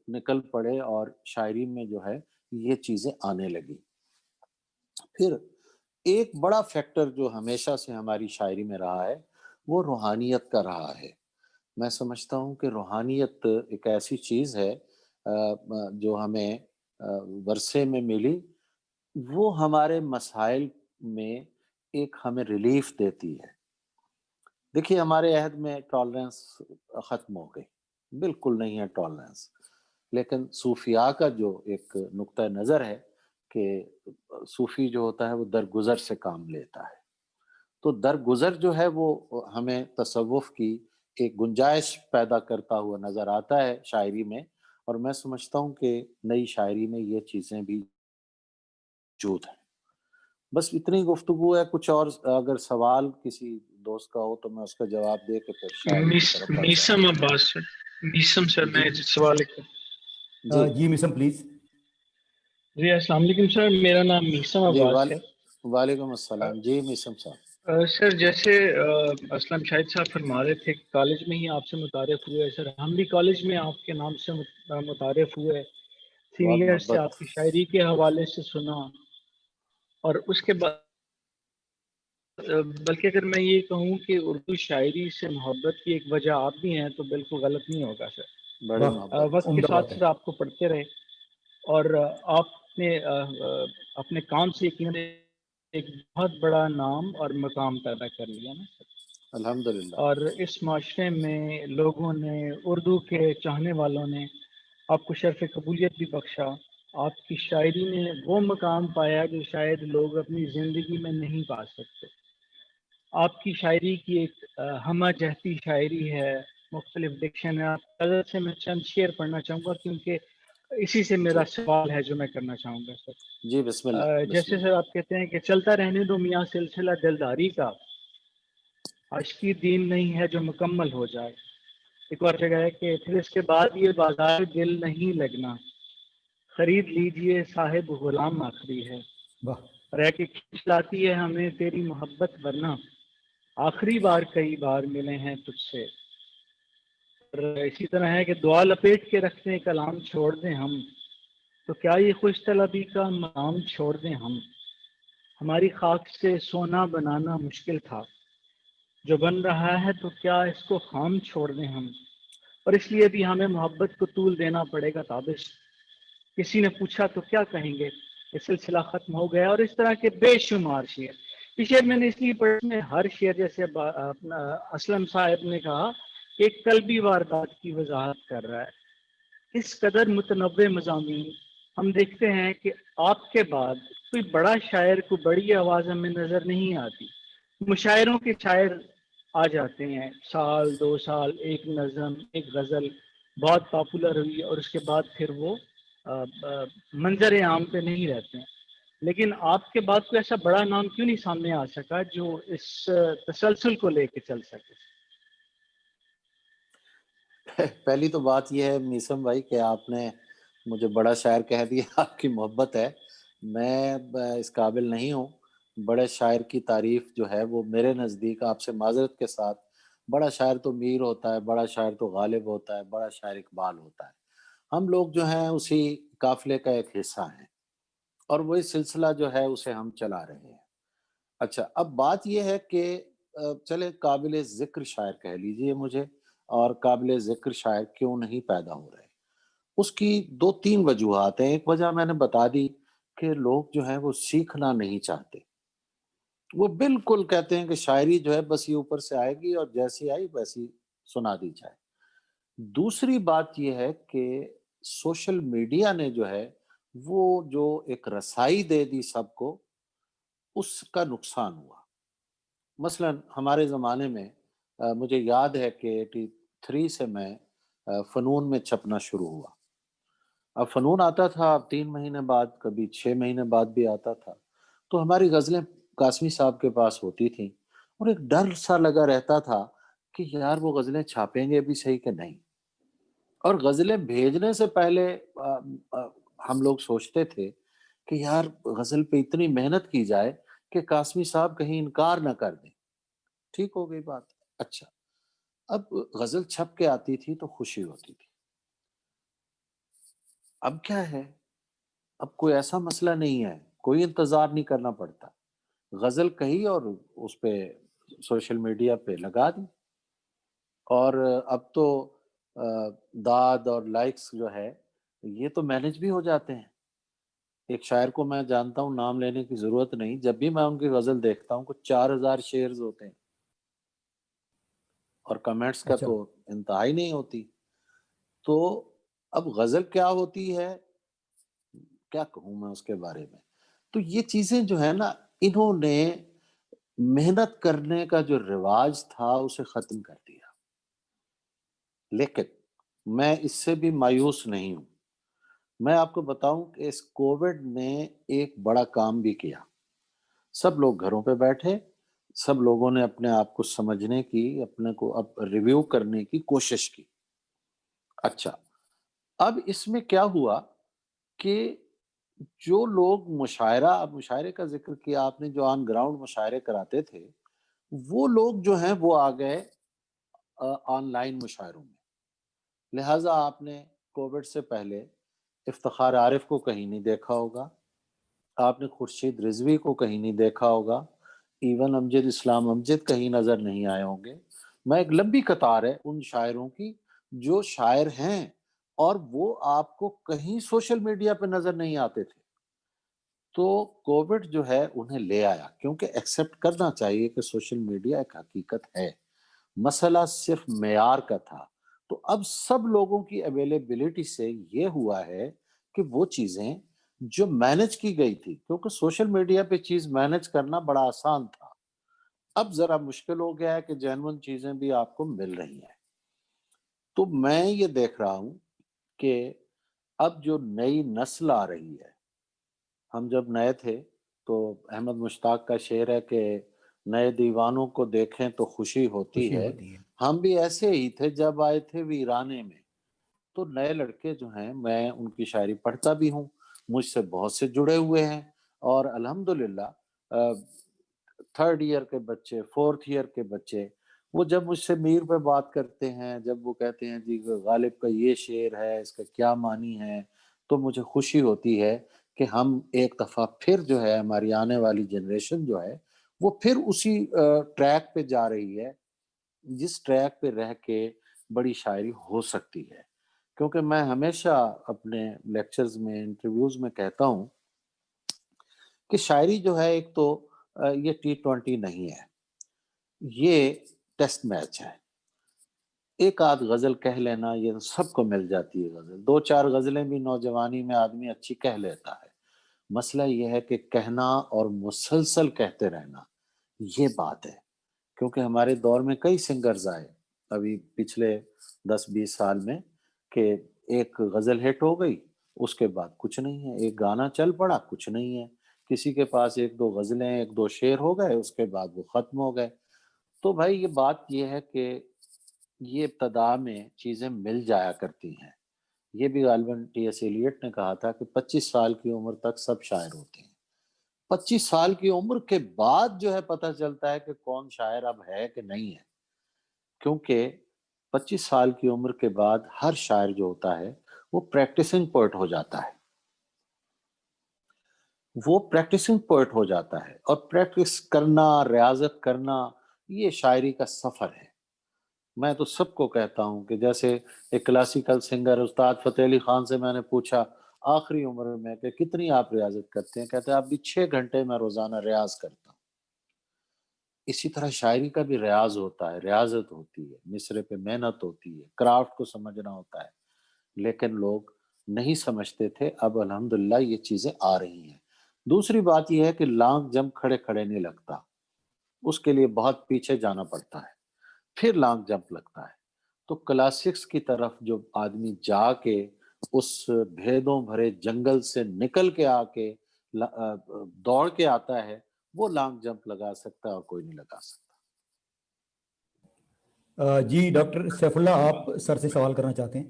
نکل پڑے اور شاعری میں جو ہے یہ چیزیں آنے لگی. پھر ایک بڑا فیکٹر جو ہمیشہ سے ہماری شاعری میں رہا ہے وہ روحانیت کا رہا ہے. میں سمجھتا ہوں کہ روحانیت ایک ایسی چیز ہے جو ہمیں ورثے میں ملی، وہ ہمارے مسائل میں ایک ہمیں ریلیف دیتی ہے. دیکھیے ہمارے عہد میں ٹالرنس ختم ہو گئی، بالکل نہیں ہے ٹالرنس، لیکن صوفیاء کا جو ایک نقطہ نظر ہے کہ صوفی جو ہوتا ہے وہ درگزر سے کام لیتا ہے. تو درگزر جو ہے وہ ہمیں تصوف کی ایک گنجائش پیدا کرتا ہوا نظر آتا ہے شاعری میں، اور میں سمجھتا ہوں کہ نئی شاعری میں یہ چیزیں بھی موجود ہیں. بس اتنی گفتگو ہے. کچھ اور اگر سوال کسی دوست کا ہو تو میں اس کا جواب دے کے پھر شاعری کی طرف میسم عباس سر، میسم سر میں سوال جی میسم پلیز. جی السلام علیکم سر، میرا نام میسم عباس ہے. وعلیکم السلام. جی میسم صاحب. سر جیسے اسلم شاہد صاحب فرما رہے تھے کالج میں ہی آپ سے متعارف ہوئے سر، ہم بھی کالج میں آپ کے نام سے متعارف ہوئے. سینئر سے آپ کی شاعری کے حوالے سے سنا، اور اس کے بعد بلکہ اگر میں یہ کہوں کہ اردو شاعری سے محبت کی ایک وجہ آپ بھی ہیں تو بالکل غلط نہیں ہوگا سر. وقت کے ساتھ ساتھ آپ کو پڑھتے رہے اور آپ نے اپنے کام سے ایک بہت بڑا نام اور مقام پیدا کر لیا نا سر. الحمدللہ. اور اس معاشرے میں لوگوں نے، اردو کے چاہنے والوں نے آپ کو شرف قبولیت بھی بخشا. آپ کی شاعری نے وہ مقام پایا جو شاید لوگ اپنی زندگی میں نہیں پا سکتے. آپ کی شاعری کی ایک ہمہ جہتی شاعری ہے، مختلف ڈکشن ہے. آپ حضرت سے میں چند شعر پڑھنا چاہوں گا کیونکہ اسی سے میرا سوال ہے جو میں کرنا چاہوں گا سر. جی بسم اللہ. جیسے سر آپ کہتے ہیں کہ چلتا رہنے دو میاں سلسلہ دلداری کا، عشقی دین نہیں ہے جو مکمل ہو جائے. ایک اور جگہ ہے کہ پھر اس کے بعد یہ بازار دل نہیں لگنا، خرید لیجئے صاحب غلام آخری ہے. رہ کے کھینچ لاتی ہے ہمیں تیری محبت، ورنہ آخری بار کئی بار ملے ہیں تجھ سے. اور اسی طرح ہے کہ دعا لپیٹ کے رکھتے ہیں کلام چھوڑ دیں ہم، تو کیا یہ خوش طلبی کا مقام چھوڑ دیں ہم. ہماری خاک سے سونا بنانا مشکل تھا، جو بن رہا ہے تو کیا اس کو خام چھوڑ دیں ہم. اور اس لیے بھی ہمیں محبت کو طول دینا پڑے گا تابش. کسی نے پوچھا تو کیا کہیں گے، یہ سلسلہ ختم ہو گیا. اور اس طرح کے بے شمار شعر. یہ شعر میں نے اس لیے پڑھے میں ہر شعر جیسے اسلم صاحب نے کہا کہ ایک قلبی واردات کی وضاحت کر رہا ہے. اس قدر متنوع مضامین ہم دیکھتے ہیں کہ آپ کے بعد کوئی بڑا شاعر کو بڑی آواز ہمیں نظر نہیں آتی. مشاعروں کے شاعر آ جاتے ہیں، سال 2 سال ایک نظم ایک غزل بہت پاپولر ہوئی اور اس کے بعد پھر وہ منظر عام پہ نہیں رہتے ہیں. لیکن آپ کے بعد کوئی ایسا بڑا نام کیوں نہیں سامنے آ سکا جو اس تسلسل کو لے کے چل سکے؟ پہلی تو بات یہ ہے میسم بھائی کہ آپ نے مجھے بڑا شاعر کہہ دیا. آپ کی محبت ہے، میں اس قابل نہیں ہوں. بڑے شاعر کی تعریف جو ہے وہ میرے نزدیک، آپ سے معذرت کے ساتھ، بڑا شاعر تو میر ہوتا ہے، بڑا شاعر تو غالب ہوتا ہے، بڑا شاعر اقبال ہوتا ہے. ہم لوگ جو ہیں اسی قافلے کا ایک حصہ ہیں اور وہی سلسلہ جو ہے اسے ہم چلا رہے ہیں. اچھا، اب بات یہ ہے کہ چلے قابل ذکر شاعر کہہ لیجئے مجھے، اور قابل ذکر شاعر کیوں نہیں پیدا ہو رہے. اس کی 2-3 وجوہات ہیں. ایک وجہ میں نے بتا دی کہ لوگ جو ہیں وہ سیکھنا نہیں چاہتے. وہ بالکل کہتے ہیں کہ شاعری جو ہے بس یہ اوپر سے آئے گی اور جیسی آئی ویسی سنا دی جائے. دوسری بات یہ ہے کہ سوشل میڈیا نے جو ہے وہ جو ایک رسائی دے دی سب کو، اس کا نقصان ہوا. مثلا ہمارے زمانے میں مجھے یاد ہے کہ 83 سے میں فنون میں چھپنا شروع ہوا. اب فنون آتا تھا، اب 3 مہینے بعد، کبھی 6 مہینے بعد بھی آتا تھا. تو ہماری غزلیں قاسمی صاحب کے پاس ہوتی تھیں اور ایک ڈر سا لگا رہتا تھا کہ یار وہ غزلیں چھاپیں گے بھی صحیح کہ نہیں. اور غزلیں بھیجنے سے پہلے ہم لوگ سوچتے تھے کہ یار غزل پہ اتنی محنت کی جائے کہ قاسمی صاحب کہیں انکار نہ کر دیں. ٹھیک ہو گئی بات. اچھا، اب غزل چھپ کے آتی تھی تو خوشی ہوتی تھی. اب کیا ہے، اب کوئی ایسا مسئلہ نہیں ہے، کوئی انتظار نہیں کرنا پڑتا. غزل کہی اور اس پہ سوشل میڈیا پہ لگا دی. اور اب تو داد اور لائکس جو ہے یہ تو مینج بھی ہو جاتے ہیں. ایک شاعر کو میں جانتا ہوں، نام لینے کی ضرورت نہیں، جب بھی میں ان کی غزل دیکھتا ہوں کچھ 4000 شیئرز ہوتے ہیں اور کمنٹس کا تو انتہا ہی نہیں ہوتی. تو اب غزل کیا ہوتی ہے، کیا کہوں میں اس کے بارے میں. تو یہ چیزیں جو ہے نا، انہوں نے محنت کرنے کا جو رواج تھا اسے ختم کر دیا. لیکن میں اس سے بھی مایوس نہیں ہوں. میں آپ کو بتاؤں کہ اس کووڈ نے ایک بڑا کام بھی کیا. سب لوگ گھروں پہ بیٹھے، سب لوگوں نے اپنے آپ کو سمجھنے کی، اپنے کو اب ریویو کرنے کی کوشش کی. اچھا، اب اس میں کیا ہوا کہ جو لوگ مشاعرے کا ذکر کیا آپ نے، جو آن گراؤنڈ مشاعرے کراتے تھے، وہ لوگ جو ہیں وہ آ گئے آن لائن مشاعروں میں. لہٰذا آپ نے کووڈ سے پہلے افتخار عارف کو کہیں نہیں دیکھا ہوگا, آپ نے خورشید رضوی کو کہیں نہیں دیکھا ہوگا, ایون امجد اسلام امجد کہیں نظر نہیں آئے ہوں گے. میں ایک لمبی قطار ہے ان شاعروں کی جو شاعر ہیں اور وہ آپ کو کہیں سوشل میڈیا پہ نظر نہیں آتے تھے. تو کووڈ جو ہے انہیں لے آیا, کیونکہ ایکسیپٹ کرنا چاہیے کہ سوشل میڈیا ایک حقیقت ہے, مسئلہ صرف معیار کا تھا. تو اب سب لوگوں کی اویلیبلٹی سے یہ ہوا ہے کہ وہ چیزیں جو مینج کی گئی تھی, کیونکہ سوشل میڈیا پہ چیز مینج کرنا بڑا آسان تھا, اب ذرا مشکل ہو گیا ہے کہ جینون چیزیں بھی آپ کو مل رہی ہیں. تو میں یہ دیکھ رہا ہوں کہ اب جو نئی نسل آ رہی ہے, ہم جب نئے تھے تو احمد مشتاق کا شعر ہے کہ نئے دیوانوں کو دیکھیں تو خوشی ہوتی ہے. ہم بھی ایسے ہی تھے جب آئے تھے ویرانے میں. تو نئے لڑکے جو ہیں, میں ان کی شاعری پڑھتا بھی ہوں, مجھ سے بہت سے جڑے ہوئے ہیں, اور الحمدللہ 3rd ایئر کے بچے, 4th ایئر کے بچے, وہ جب مجھ سے میر پہ بات کرتے ہیں, جب وہ کہتے ہیں جی غالب کا یہ شعر ہے, اس کا کیا معنی ہے, تو مجھے خوشی ہوتی ہے کہ ہم ایک دفعہ پھر جو ہے, ہماری آنے والی جنریشن جو ہے وہ پھر اسی ٹریک پہ جا رہی ہے جس ٹریک پہ رہ کے بڑی شاعری ہو سکتی ہے. کیونکہ میں ہمیشہ اپنے لیکچرز میں, انٹرویوز میں کہتا ہوں کہ شاعری جو ہے ایک تو یہ T20 نہیں ہے, یہ ٹیسٹ میچ ہے. ایک آدھ غزل کہہ لینا یہ تو سب کو مل جاتی ہے غزل, 2-4 غزلیں بھی نوجوانی میں آدمی اچھی کہہ لیتا ہے. مسئلہ یہ ہے کہ کہنا اور مسلسل کہتے رہنا, یہ بات ہے. کیونکہ ہمارے دور میں کئی سنگرز آئے ابھی پچھلے 10-20 سال میں کہ ایک غزل ہٹ ہو گئی, اس کے بعد کچھ نہیں ہے, ایک گانا چل پڑا, کچھ نہیں ہے, کسی کے پاس 1-2 غزلیں 1-2 شعر ہو گئے, اس کے بعد وہ ختم ہو گئے. تو بھائی یہ بات یہ ہے کہ یہ ابتدا میں چیزیں مل جایا کرتی ہیں. یہ بھی غالباً T.S. ایلیٹ نے کہا تھا کہ 25 سال کی عمر تک سب شاعر ہوتے ہیں, 25 سال کی عمر کے بعد جو ہے پتہ چلتا ہے کہ کون شاعر اب ہے کہ نہیں ہے. کیونکہ 25 سال کی عمر کے بعد ہر شاعر جو ہوتا ہے وہ پریکٹسنگ پوئٹ ہو جاتا ہے, وہ پریکٹسنگ پوئٹ ہو جاتا ہے. اور پریکٹس کرنا, ریاضت کرنا, یہ شاعری کا سفر ہے. میں تو سب کو کہتا ہوں کہ جیسے ایک کلاسیکل سنگر استاد فتح علی خان سے میں نے پوچھا آخری عمر میں کہ کتنی آپ ریاضت کرتے ہیں, کہتے ہیں اب بھی 6 گھنٹے میں روزانہ ریاض کرتا ہوں. اسی طرح شاعری کا بھی ریاض ہوتا ہے, ریاضت ہوتی ہے, مصرے پہ محنت ہوتی ہے, کرافٹ کو سمجھنا ہوتا ہے. لیکن لوگ نہیں سمجھتے تھے, اب الحمدللہ یہ چیزیں آ رہی ہیں. دوسری بات یہ ہے کہ لانگ جمپ کھڑے کھڑے نہیں لگتا, اس کے لیے بہت پیچھے جانا پڑتا ہے, پھر لانگ جمپ لگتا ہے. تو کلاسکس کی طرف جو آدمی جا کے اس بھیدوں بھرے جنگل سے نکل کے آ کے دوڑ کے آتا ہے, وہ لانگ جمپ لگا سکتا ہے اور کوئی نہیں لگا سکتا. جی ڈاکٹر سیف اللہ, آپ سر سے سوال کرنا چاہتے ہیں؟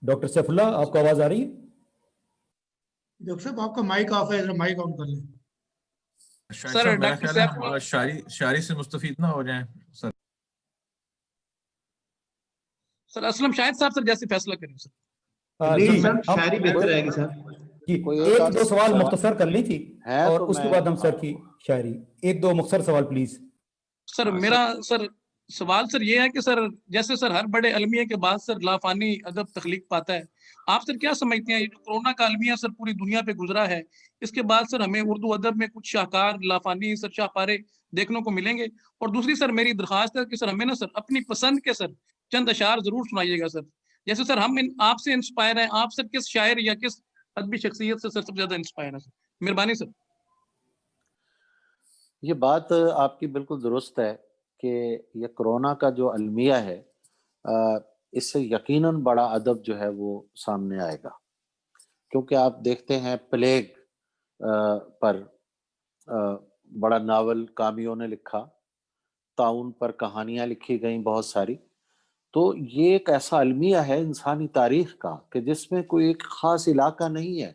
ڈاکٹر سیف اللہ, آپ کو آواز آ رہی ہے؟ ڈاکٹر صاحب آپ کا مائک آف ہے, مائک آن کر لیں. سر ڈاکٹر سیف شاعری سے مستفید نہ ہو جائیں سر. سر اسلم شاہد صاحب سر جیسے فیصلہ کریں سر. نہیں سر, شاعری بہتر رہے گی سر. جی 1-2 سوال مختصر کر لی تھی اور اس کے بعد ہم سر کی شاعری. 1-2 مختصر سوال پلیز. سر میرا سر سوال سر یہ ہے کہ سر جیسے سر ہر بڑے المیہ کے بعد سر لافانی ادب تخلیق پاتا ہے, آپ سر کیا سمجھتے ہیں یہ جو کرونا کا المیہ سر پوری دنیا پہ گزرا ہے, اس کے بعد سر ہمیں اردو ادب میں کچھ شاہکار لافانی سر شاہپارے دیکھنے کو ملیں گے؟ اور دوسری سر میری درخواست ہے کہ سر ہمیں نا سر اپنی پسند کے سر چند اشعار ضرور سنائیے گا سر. جیسے سر ہم آپ سے انسپائر ہیں, آپ سر کس شاعر یا کس ادبی شخصیت سے سر سب سے زیادہ انسپائر ہیں سر؟ مہربانی سر. یہ بات آپ کی بالکل درست ہے کہ یہ کرونا کا جو المیہ ہے اس سے یقیناً بڑا ادب جو ہے وہ سامنے آئے گا. کیونکہ آپ دیکھتے ہیں پلیگ پر بڑا ناول کامیوں نے لکھا, طاعون پر کہانیاں لکھی گئیں بہت ساری. تو یہ ایک ایسا المیہ ہے انسانی تاریخ کا کہ جس میں کوئی ایک خاص علاقہ نہیں ہے,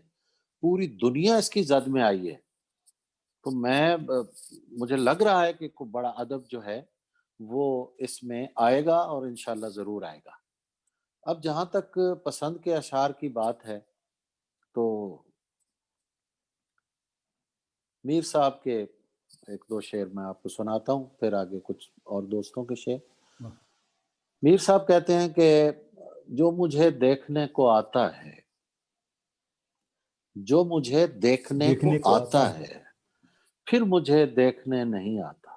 پوری دنیا اس کی زد میں آئی ہے. تو میں مجھے لگ رہا ہے کہ کوئی بڑا ادب جو ہے وہ اس میں آئے گا اور انشاءاللہ ضرور آئے گا۔ اب جہاں تک پسند کے اشعار کی بات ہے تو میر صاحب کے ایک دو شعر میں آپ کو سناتا ہوں، پھر آگے کچھ اور دوستوں کے شعر۔ میر صاحب کہتے ہیں کہ جو مجھے دیکھنے کو آتا ہے، جو مجھے دیکھنے کو آتا ہے پھر مجھے دیکھنے نہیں آتا۔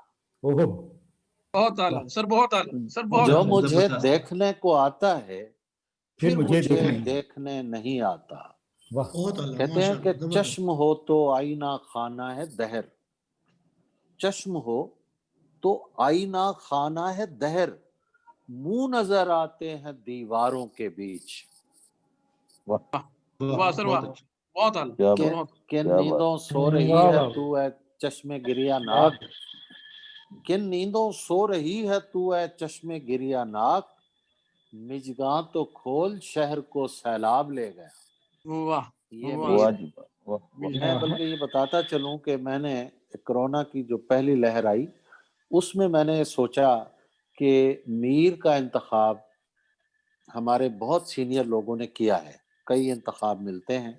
بہت اعلیٰ سر، بہت اعلیٰ سر، بہت جو اعلیٰ۔ مجھے دیکھنے کو آتا ہے پھر مجھے دیکھنے نہیں آتا۔ کہتے ہیں کہ چشم ہو تو آئینہ خانہ ہے دہر، چشم ہو تو آئینہ خانہ ہے دہر، منہ نظر آتے ہیں دیواروں کے بیچ۔ واہ سر واہ، بہت اعلیٰ۔ کن نیندوں سو رہی ہے تو اے چشم گریہ ناک، کن نیندوں سو رہی ہے تو اے چشم گریہ ناک، مژگاں تو کھول شہر کو سیلاب لے گیا۔ واہ یہ میں بلکہ یہ بتاتا چلوں کہ میں نے کرونا کی جو پہلی لہر آئی اس میں نے سوچا کہ میر کا انتخاب ہمارے بہت سینئر لوگوں نے کیا ہے، کئی انتخاب ملتے ہیں،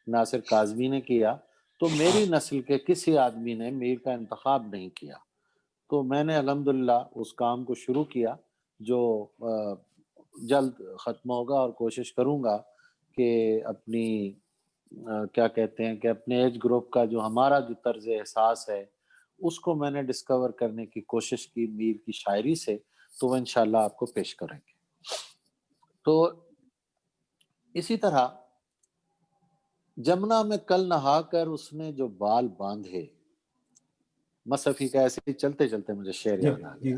ناصر کاظمی نے کیا، تو میری نسل کے کسی آدمی نے میر کا انتخاب نہیں کیا۔ تو میں نے الحمدللہ اس کام کو شروع کیا جو جلد ختم ہوگا، اور کوشش کروں گا کہ اپنی کیا کہتے ہیں کہ اپنے ایج گروپ کا جو ہمارا جو طرز احساس ہے اس کو میں نے ڈسکور کرنے کی کوشش کی میر کی شاعری سے، تو وہ انشاءاللہ آپ کو پیش کریں گے۔ تو اسی طرح جمنا میں کل نہا کر اس نے جو بال باندھے، مصحفی کا ایسے ہی چلتے چلتے مجھے شعر یاد آ گیا۔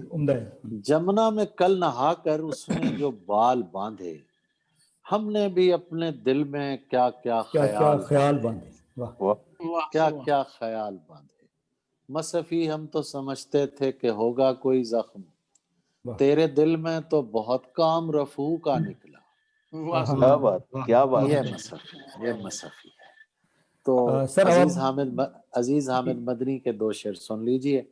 جمنا میں کل نہا کر اس نے جو بال باندھے، ہم نے بھی اپنے دل میں کیا کیا خیال باندھے، کیا کیا خیال باندھے۔ مصحفی ہم تو سمجھتے تھے کہ ہوگا کوئی زخم، تیرے دل میں تو بہت کام رفو کا نکلا۔ کیا بات یہ مصحفی ہے۔ تو عزیز حامد مدنی کے دو شعر سن لیجئے۔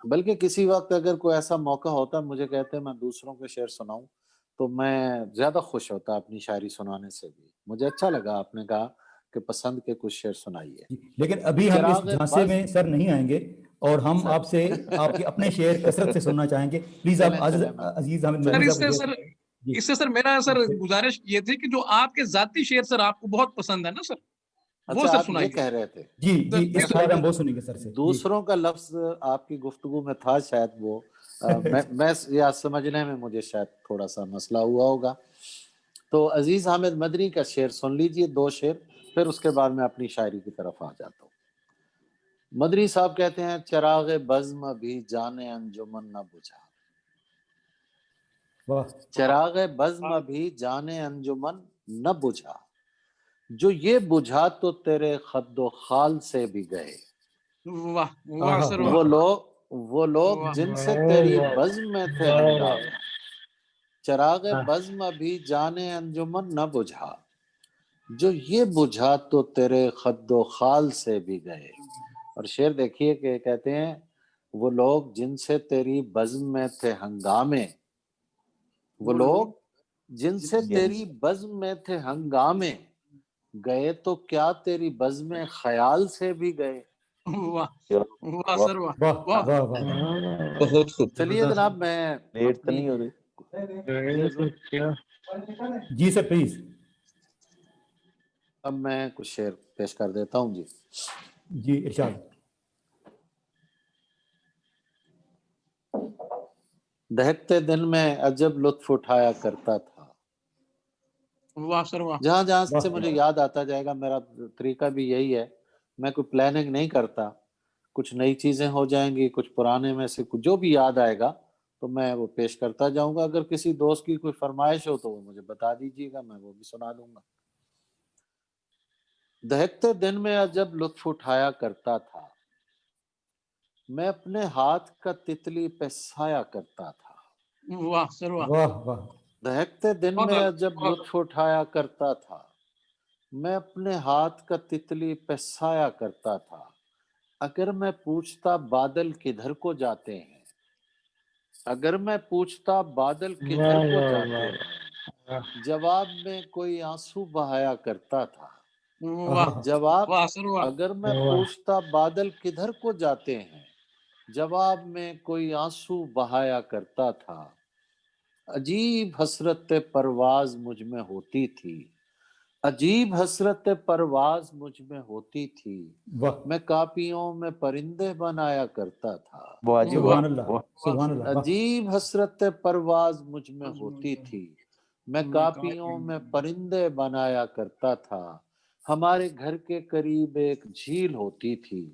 بلکہ کسی وقت اگر کوئی ایسا موقع ہوتا مجھے کہتے میں دوسروں کے شعر سناؤں تو میں زیادہ خوش ہوتا اپنی شاعری سنانے سے بھی۔ مجھے اچھا لگا آپ نے کہا کہ پسند کے کچھ شعر سنائیے، لیکن ابھی ہم اس جھانسے میں سر نہیں آئیں گے، اور ہم آپ سے آپ کے اپنے شعر کثرت سے سننا چاہیں گے۔ پلیز آپ عزیز حامد مدنی صاحب۔ اس سے سر میرا سر گزارش یہ تھی کہ جو آپ کے ذاتی شعر سر آپ کو بہت پسند ہے نا سر، وہ سر آپ یہ کہہ رہے تھے؟ جی اس کے بعد ہم وہ سنیں گے سر سے۔ دوسروں کا لفظ آپ کی گفتگو میں تھا، شاید وہ میں یا سمجھنے میں مجھے شاید تھوڑا سا مسئلہ ہوا ہوگا۔ تو عزیز حامد مدنی کا شعر سن لیجئے، دو شعر، پھر اس کے بعد میں اپنی شاعری کی طرف آ جاتا ہوں۔ مدنی صاحب کہتے ہیں چراغ بزم بھی جانے انجمن نہ بجھا، چراغ بزم بھی جانے انجمن نہ بجھا، جو یہ بجھا تو تیرے خد و خال سے بھی گئے۔ وہ لوگ جن سے تیری بزم میں تھے ہنگامے، چراغ بزم بھی جانے انجمن نہ بجھا، جو یہ بجھا تو تیرے خد و خال سے بھی گئے۔ اور شعر دیکھیے کہ کہتے ہیں وہ لوگ جن سے تیری بزم میں تھے ہنگامے، وہ لوگ جن سے تیری بزم میں تھے ہنگامے، گئے تو کیا تیری بزم خیال سے بھی گئے۔ چلیے جناب میں جی سر پلیز، اب میں کچھ شعر پیش کر دیتا ہوں۔ جی ارشاد۔ دہکتے دن میں عجب لطف اٹھایا کرتا تھا۔ جہاں جہاں سے مجھے یاد آتا جائے گا، میرا طریقہ بھی یہی ہے، میں کوئی پلاننگ نہیں کرتا، کچھ نئی چیزیں ہو جائیں گی، کچھ پرانے میں سے جو بھی یاد آئے گا تو میں وہ پیش کرتا جاؤں گا۔ اگر کسی دوست کی کوئی فرمائش ہو تو وہ مجھے بتا دیجیے گا، میں وہ بھی سنا دوں گا۔ دہکتے دن میں عجب لطف اٹھایا کرتا تھا، میں اپنے ہاتھ کا تتلی پہ سایہ کرتا تھا۔ واہ سر واہ، دہکتے دن میں عجب لطف اٹھایا کرتا تھا، میں اپنے ہاتھ کا تتلی پہ سایہ کرتا تھا، اگر میں پوچھتا بادل کدھر کو جاتے ہیں، اگر میں پوچھتا بادل کدھر واہ کو واہ جاتے واہ ہیں، واہ جواب میں کوئی آنسو بہایا کرتا تھا، واہ جواب واہ سر واہ اگر میں واہ پوچھتا بادل کدھر کو جاتے ہیں، جواب میں کوئی آنسو بہایا کرتا تھا، عجیب حسرت پرواز مجھ میں ہوتی تھی، عجیب حسرت پرواز مجھ میں ہوتی تھی، واہ میں کاپیوں میں پرندے بنایا کرتا تھا، واجب سبحان اللہ سبحان اللہ واہ عجیب حسرت پرواز مجھ میں ہوتی تھی، میں کاپیوں میں پرندے بنایا کرتا تھا، ہمارے گھر کے قریب ایک جھیل ہوتی تھی،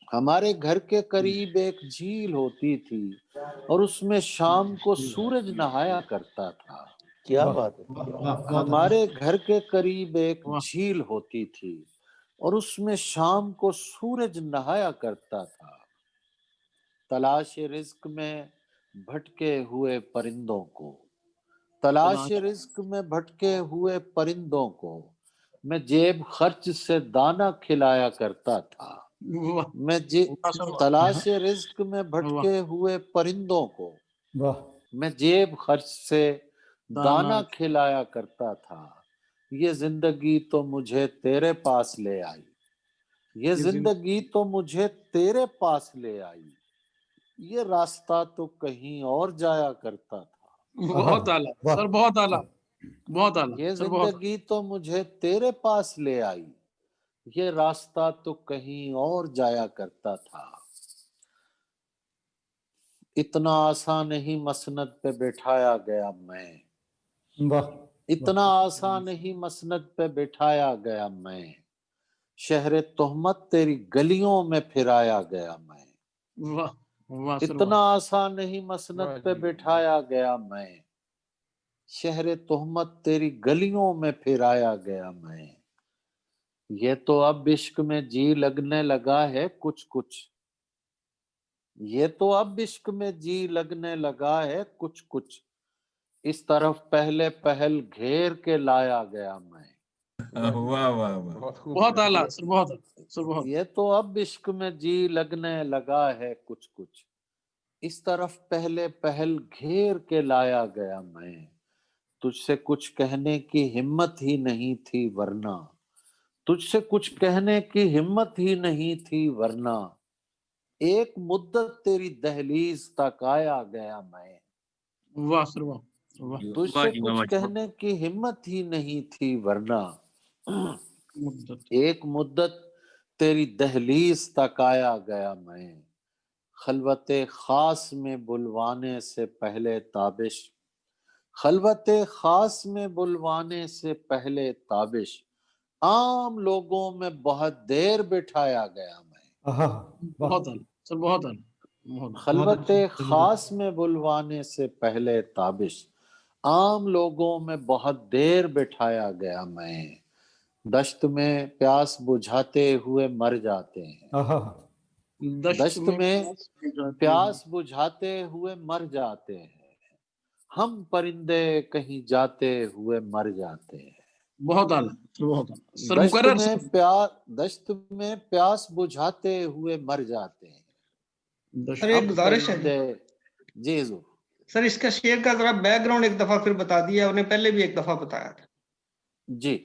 ہمارے گھر کے قریب ایک جھیل ہوتی تھی اور اس میں شام کو سورج نہایا کرتا تھا، کیا واہ بات ہے. ہمارے گھر کے قریب ایک جھیل ہوتی تھی اور اس میں شام کو سورج نہایا کرتا تھا، تلاش رزق میں بھٹکے ہوئے پرندوں کو، تلاش رزق میں بھٹکے ہوئے پرندوں کو میں جیب خرچ سے دانہ کھلایا کرتا تھا، میں تلاش رزق میں بھٹکے ہوئے پرندوں کو واہ میں جیب خرچ سے دانہ کھلایا کرتا تھا، یہ زندگی تو مجھے تیرے پاس لے آئی، یہ زندگی تو مجھے تیرے پاس لے آئی، یہ راستہ تو کہیں اور جایا کرتا تھا، بہت اعلیٰ سر، بہت اعلیٰ، بہت اعلیٰ یہ سر، بہت زندگی تو مجھے تیرے پاس لے آئی، یہ راستہ تو کہیں اور جایا کرتا تھا، اتنا آسان نہیں مسند پہ بٹھایا گیا میں، واہ اتنا آسان نہیں مسند پہ بٹھایا گیا میں، شہر تہمت تیری گلیوں میں پھرایا گیا میں، واہ واہ سر اتنا واہ آسان نہیں مسند پہ بٹھایا گیا میں، شہر تہمت تیری گلیوں میں پھرایا گیا میں، یہ تو اب عشق میں جی لگنے لگا ہے کچھ کچھ، یہ تو اب عشق میں جی لگنے لگا ہے کچھ کچھ، اس طرف پہلے پہل گھیر کے لایا گیا میں، واہ واہ واہ بہت اعلیٰ سر، بہت اعلیٰ سر، بہت یہ تو اب عشق میں جی لگنے لگا ہے کچھ کچھ، اس طرف پہلے پہل گھیر کے لایا گیا میں، تجھ سے کچھ کہنے کی ہمت ہی نہیں تھی ورنہ، تجھ سے کچھ کہنے کی ہمت ہی نہیں تھی ورنہ، ایک مدت تیری دہلیز تک آیا گیا میں، واہ سر واہ واہ تجھ سے کچھ کہنے کی ہمت ہی نہیں تھی ورنہ، ایک مدت تیری دہلیز تک آیا گیا میں، خلوت خاص میں بلوانے سے پہلے تابش، خلوت خاص میں بلوانے سے پہلے تابش، عام لوگوں میں بہت دیر بٹھایا گیا میں، بہت اعلیٰ سر، بہت اعلیٰ، خلوت خاص میں بلوانے سے پہلے تابش، عام لوگوں میں بہت دیر بٹھایا گیا میں، دشت میں پیاس بجھاتے ہوئے مر جاتے ہیں، دشت میں پیاس بجھاتے ہوئے مر جاتے ہیں، ہم پرندے کہیں جاتے ہوئے مر جاتے ہیں، بہت اعلیٰ بہت اعلیٰ سر، مقرر سر، دشت میں پیاس بجھاتے ہوئے مر جاتے ہیں، سر ایک گزارش ہے جی حضور سر، اس کا شیئر کا ذرا بیک گراؤنڈ ایک دفعہ پھر بتا دیا، انہیں پہلے بھی ایک دفعہ بتایا تھا جی،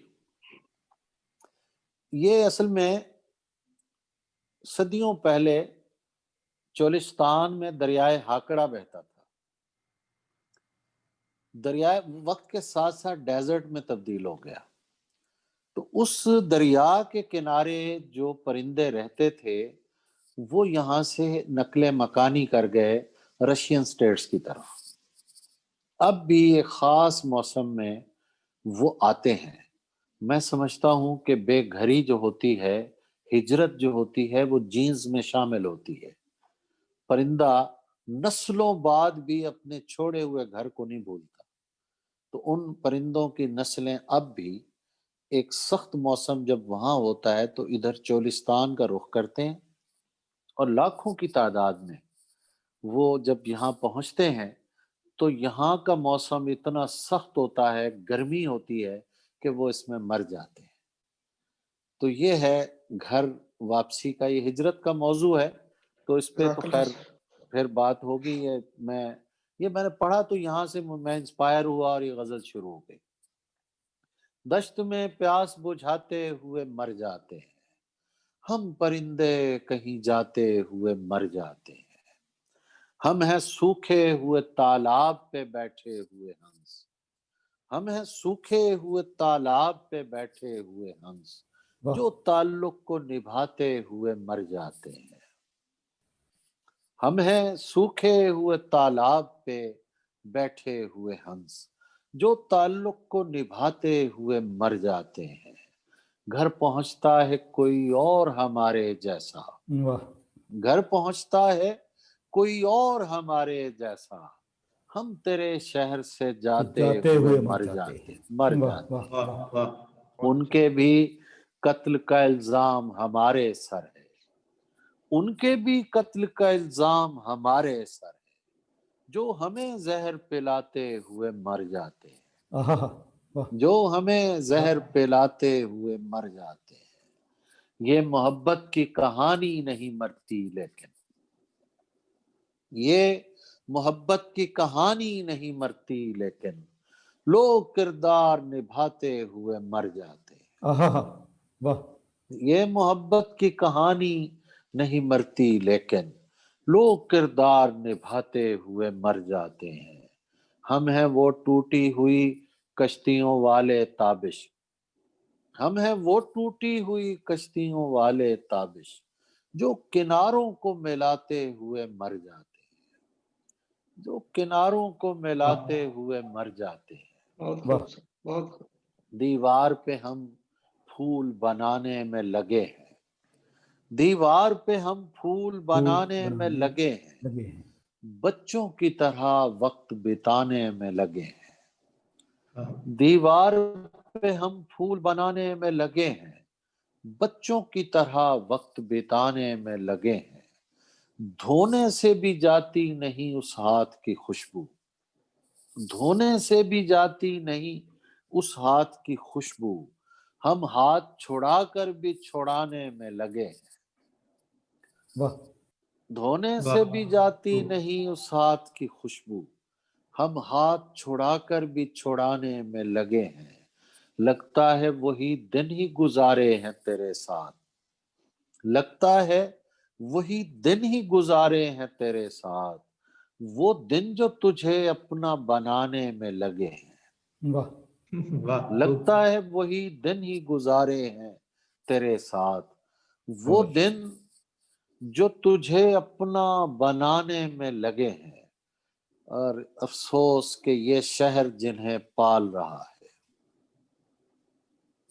یہ اصل میں صدیوں پہلے چولستان میں دریائے ہاکڑا بہتا تھا، دریائے وقت کے ساتھ ساتھ ڈیزرٹ میں تبدیل ہو گیا، تو اس دریا کے کنارے جو پرندے رہتے تھے وہ یہاں سے نقل مکانی کر گئے رشین سٹیٹس کی طرف، اب بھی ایک خاص موسم میں وہ آتے ہیں، میں سمجھتا ہوں کہ بے گھری جو ہوتی ہے، ہجرت جو ہوتی ہے، وہ جینز میں شامل ہوتی ہے، پرندہ نسلوں بعد بھی اپنے چھوڑے ہوئے گھر کو نہیں بھولتا، تو ان پرندوں کی نسلیں اب بھی ایک سخت موسم جب وہاں ہوتا ہے تو ادھر چولستان کا رخ کرتے ہیں، اور لاکھوں کی تعداد میں وہ جب یہاں پہنچتے ہیں تو یہاں کا موسم اتنا سخت ہوتا ہے، گرمی ہوتی ہے کہ وہ اس میں مر جاتے ہیں۔ تو یہ ہے گھر واپسی کا، یہ ہجرت کا موضوع ہے، تو اس پہ تو خیر پھر بات ہوگی۔ یہ میں نے پڑھا تو یہاں سے میں انسپائر ہوا اور یہ غزل شروع ہو گئی۔ دشت میں پیاس بجھاتے ہوئے مر جاتے ہیں، ہم پرندے کہیں جاتے ہوئے مر جاتے ہیں، ہم ہیں سوکھے ہوئے تالاب پہ بیٹھے ہوئے ہنس، ہم ہیں سوکھے ہوئے تالاب پہ بیٹھے ہوئے ہنس، جو تعلق کو نبھاتے ہوئے مر جاتے ہیں۔ ہم ہیں سوکھے ہوئے تالاب پہ بیٹھے ہوئے ہنس، جو تعلق کو نبھاتے ہوئے مر جاتے ہیں۔ گھر پہنچتا ہے کوئی اور ہمارے جیسا، گھر پہنچتا ہے کوئی اور ہمارے جیسا، ہم تیرے شہر سے جاتے ہوئے مر جاتے ہیں۔ ان کے بھی قتل کا الزام ہمارے سر ہے، ان کے بھی قتل کا الزام ہمارے سر ہے، جو ہمیں زہر پلاتے ہوئے مر جاتے ہیں، جو ہمیں زہر پلاتے ہوئے مر جاتے ہیں۔ یہ محبت کی کہانی نہیں مرتی لیکن، یہ محبت کی کہانی نہیں مرتی لیکن، لوگ کردار نبھاتے ہوئے مر جاتے ہیں۔ یہ محبت کی کہانی نہیں مرتی لیکن، لوگ کردار نبھاتے ہوئے مر جاتے ہیں۔ ہم ہیں وہ ٹوٹی ہوئی کشتیوں والے تابش، ہم ہیں وہ ٹوٹی ہوئی کشتیوں والے تابش، جو کناروں کو ملاتے ہوئے مر جاتے ہیں، جو کناروں کو ملاتے ہوئے مر جاتے ہیں۔ دیوار پہ ہم پھول بنانے میں لگے ہیں، دیوار پہ ہم پھول بنانے میں لگے ہیں، بچوں کی طرح وقت بتانے میں لگے ہیں۔ دیوار پہ ہم پھول بنانے میں لگے ہیں، بچوں کی طرح وقت بتانے میں لگے ہیں۔ دھونے سے بھی جاتی نہیں اس ہاتھ کی خوشبو، دھونے سے بھی جاتی نہیں اس ہاتھ کی خوشبو، ہم ہاتھ چھڑا کر بھی چھڑانے میں لگے ہیں۔ دھونے سے بھی جاتی نہیں اس ہاتھ کی خوشبو، ہم ہاتھ چھڑا کر بھی چھڑانے میں لگے ہیں۔ لگتا ہے وہی دن ہی گزارے ہیں تیرے ساتھ، لگتا ہے وہی دن ہی گزارے ہیں تیرے ساتھ، وہ دن جو تجھے اپنا بنانے میں لگے ہیں۔ لگتا ہے وہی دن ہی گزارے ہیں تیرے ساتھ، وہ دن جو تجھے اپنا بنانے میں لگے ہیں۔ اور افسوس کہ یہ شہر جنہیں پال رہا ہے،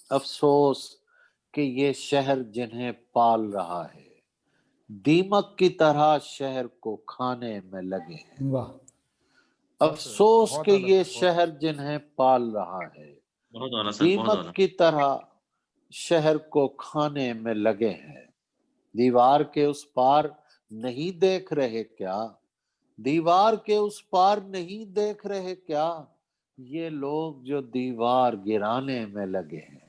افسوس کہ یہ شہر جنہیں پال رہا ہے، دیمک کی طرح شہر کو کھانے میں لگے ہیں۔ افسوس کہ یہ شہر جنہیں پال رہا ہے، دیمک کی طرح شہر کو کھانے میں لگے ہیں۔ دیوار کے اس پار نہیں دیکھ رہے کیا، دیوار کے اس پار نہیں دیکھ رہے کیا، یہ لوگ جو دیوار گرانے میں لگے ہیں۔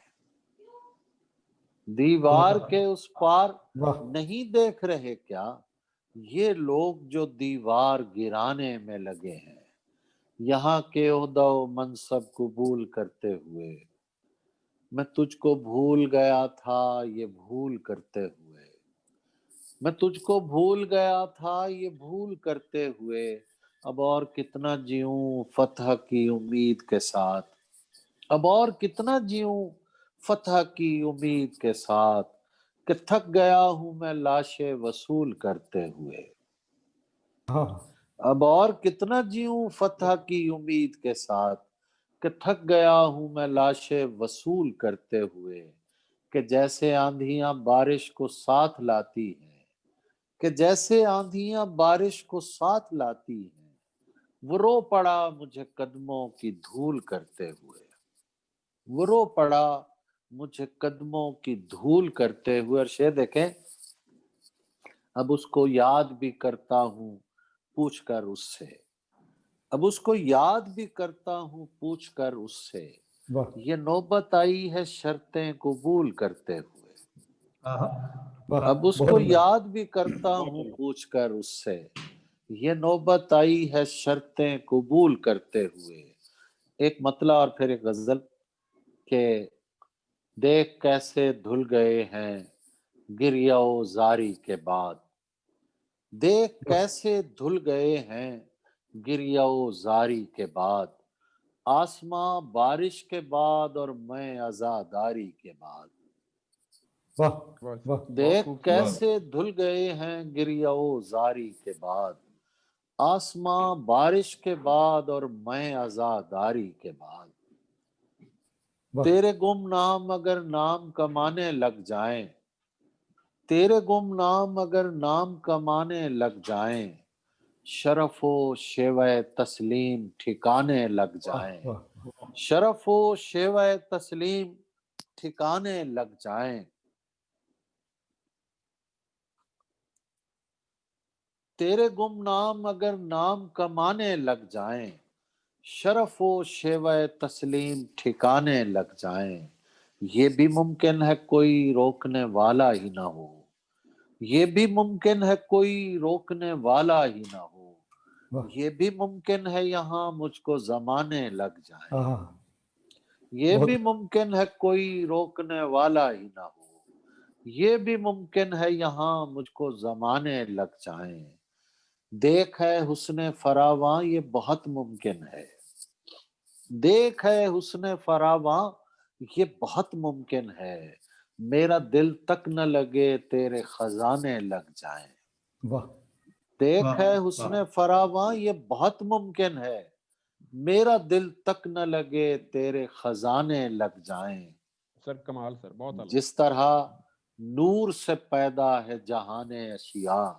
دیوار کے اس پار نہیں دیکھ رہے کیا، یہ لوگ جو دیوار گرانے میں لگے ہیں۔ یہاں کے عہدہ و منصب قبول کرتے ہوئے میں تجھ کو بھول گیا تھا یہ بھول کرتے ہوئے، میں تجھ کو بھول گیا تھا یہ بھول کرتے ہوئے، اب اور کتنا جیوں فتح کی امید کے ساتھ، اب اور کتنا جیوں فتح کی امید کے ساتھ، کہ تھک گیا ہوں میں لاشیں وصول کرتے ہوئے۔ اب اور کتنا جیوں فتح کی امید کے ساتھ، کہ تھک گیا ہوں میں لاشیں وصول کرتے ہوئے، کہ جیسے آندھیاں بارش کو ساتھ لاتی ہیں، کہ جیسے آندھیاں بارش کو ساتھ لاتی ہیں، وہ رو پڑا مجھے قدموں کی دھول کرتے ہوئے، وہ رو پڑا مجھے قدموں کی دھول کرتے ہوئے۔ اور شعر دیکھیں، اب اس کو یاد بھی کرتا ہوں پوچھ کر اس سے، اب اس کو یاد بھی کرتا ہوں پوچھ کر اس سے، یہ نوبت آئی ہے شرطیں قبول کرتے ہوئے، اب اس کو یاد بھی کرتا ہوں پوچھ کر اس سے، یہ نوبت آئی ہے شرطیں قبول کرتے ہوئے۔ ایک مطلع اور پھر ایک غزل کہ دیکھ کیسے دھل گئے ہیں گریہ و زاری کے بعد، دیکھ کیسے دھل گئے ہیں گریہ و زاری کے بعد، آسماں بارش کے بعد اور میں عزاداری کے بعد، دیکھ کیسے دھل گئے ہیں گریہ و زاری کے بعد، آسماں بارش کے بعد اور میں عزاداری کے بعد، تیرے گم نام اگر نام کمانے لگ جائیں، تیرے گم نام اگر نام کمانے لگ جائیں، شرف و شیوہ تسلیم ٹھکانے لگ جائیں، شرف و شیوہ تسلیم ٹھکانے لگ جائیں، تیرے گم نام اگر نام کمانے لگ جائیں، شرف و شیوہ تسلیم ٹھکانے لگ جائیں، یہ بھی ممکن ہے کوئی روکنے والا ہی نہ ہو، یہ بھی ممکن ہے کوئی روکنے والا ہی نہ ہو، یہ بھی ممکن ہے یہاں مجھ کو زمانے لگ جائیں، یہ بھی ممکن ہے کوئی روکنے والا ہی نہ ہو، یہ بھی ممکن ہے یہاں مجھ کو زمانے لگ جائیں، دیکھ ہے حسن فراواں یہ بہت ممکن ہے، دیکھ ہے حسن فراواں یہ بہت ممکن ہے، میرا دل تک نہ لگے تیرے خزانے لگ جائیں، دیکھ ہے حسن فراواں یہ بہت ممکن ہے، میرا دل تک نہ لگے تیرے خزانے لگ جائیں، سر کمال سر بہت اعلیٰ، جس طرح نور سے پیدا ہے جہان اشیاء،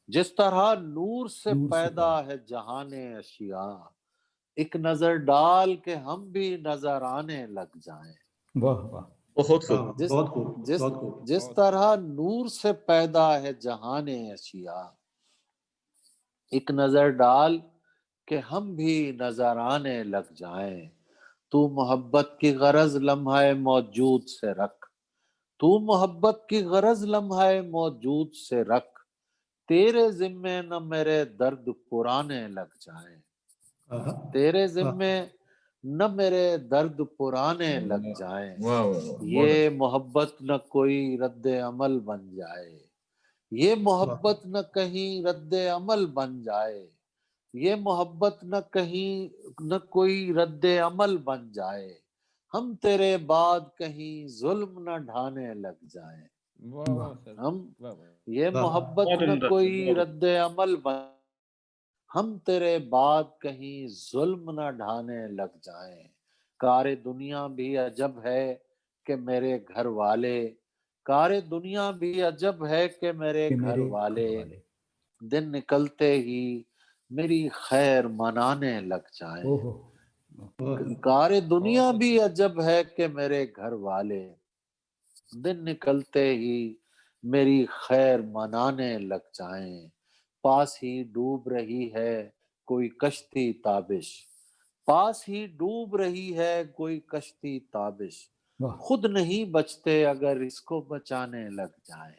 جس طرح نور سے پیدا ہے جہان اشیاء، ایک نظر ڈال کے ہم بھی نظر آنے لگ جائیں، بہت خوب، جس طرح نور سے پیدا ہے جہان اشیاء، ایک نظر ڈال کہ ہم بھی نظر آنے لگ جائیں، تو محبت کی غرض لمحہ موجود سے رکھ، تو محبت کی غرض لمحہ موجود سے رکھ، تیرے ذمے نہ میرے درد پرانے لگ جائیں، تیرے ذمے نہ میرے درد پرانے لگ جائیں، یہ محبت نہ کوئی رد عمل بن جائے، یہ محبت نہ کہیں رد عمل بن جائے، یہ محبت نہ کہیں نہ کوئی رد عمل بن جائے، ہم تیرے بعد کہیں ظلم نہ ڈھانے لگ جائیں، ہم یہ محبت نہ کوئی رد عمل بن، ہم تیرے بعد کہیں ظلم نہ ڈھانے لگ جائیں، کار دنیا بھی عجب ہے کہ میرے گھر والے، کار دنیا بھی عجب ہے کہ میرے گھر والے، دن نکلتے ہی میری خیر منانے لگ جائیں، کار دنیا بھی عجب ہے کہ میرے گھر والے، دن نکلتے ہی میری خیر منانے لگ جائیں، پاس ہی ڈوب رہی ہے کوئی کشتی تابش، پاس ہی ڈوب رہی ہے کوئی کشتی تابش، خود نہیں بچتے اگر اس کو بچانے لگ جائیں،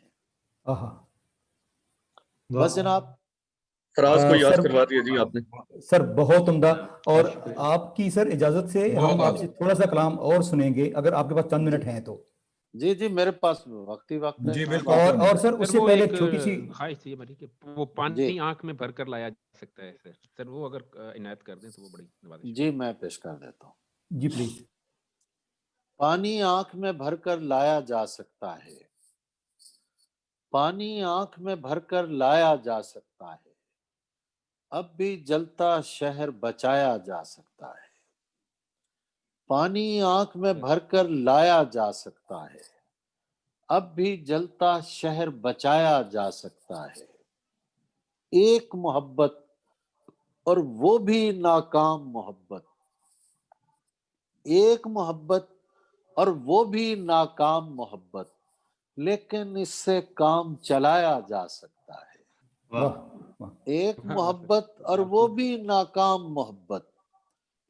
بس جناب فراز کو یاد کروا دیا جی آپ نے، سر بہت عمدہ، اور آپ کی سر اجازت سے ہم آپ سے تھوڑا سا کلام اور سنیں گے اگر آپ کے پاس چند منٹ ہیں تو۔ جی جی میرے پاس وقت ہی وقت ہے جی بالکل، اور سر اس سے پہلے چھوٹی سی خواہش تھی ہماری کہ وہ پانی آنکھ میں بھر کر لایا جا سکتا ہے سر وہ اگر عنایت کر دیں تو وہ بڑی نوازش، جی میں پیش کر دیتا ہوں، جی پلیز۔ پانی آنکھ میں بھر کر لایا جا سکتا ہے، پانی آنکھ میں بھر کر لایا جا سکتا ہے، اب بھی جلتا شہر بچایا جا سکتا ہے، پانی آنکھ میں بھر کر لایا جا سکتا ہے، اب بھی جلتا شہر بچایا جا سکتا ہے، ایک محبت اور وہ بھی ناکام محبت، ایک محبت اور وہ بھی ناکام محبت، لیکن اس سے کام چلایا جا سکتا ہے، ایک محبت اور وہ بھی ناکام محبت،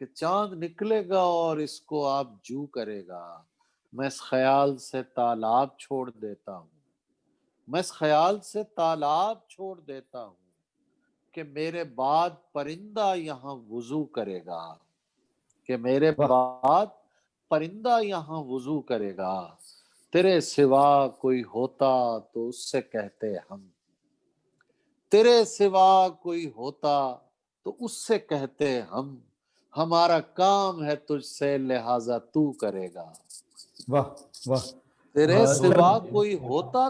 کہ چاند نکلے گا اور اس کو آپ جو کرے گا. میں اس خیال سے تالاب چھوڑ دیتا ہوں، میں اس خیال سے تالاب چھوڑ دیتا ہوں کہ میرے بعد پرندہ یہاں وضو کرے گا، کہ میرے بعد پرندہ یہاں وضو کرے گا. تیرے سوا کوئی ہوتا تو اس سے کہتے ہم، تیرے سوا کوئی ہوتا تو اس سے کہتے ہم، ہمارا کام ہے تجھ سے لہٰذا تو کرے گا. واہ واہ. تیرے سوا کوئی ہوتا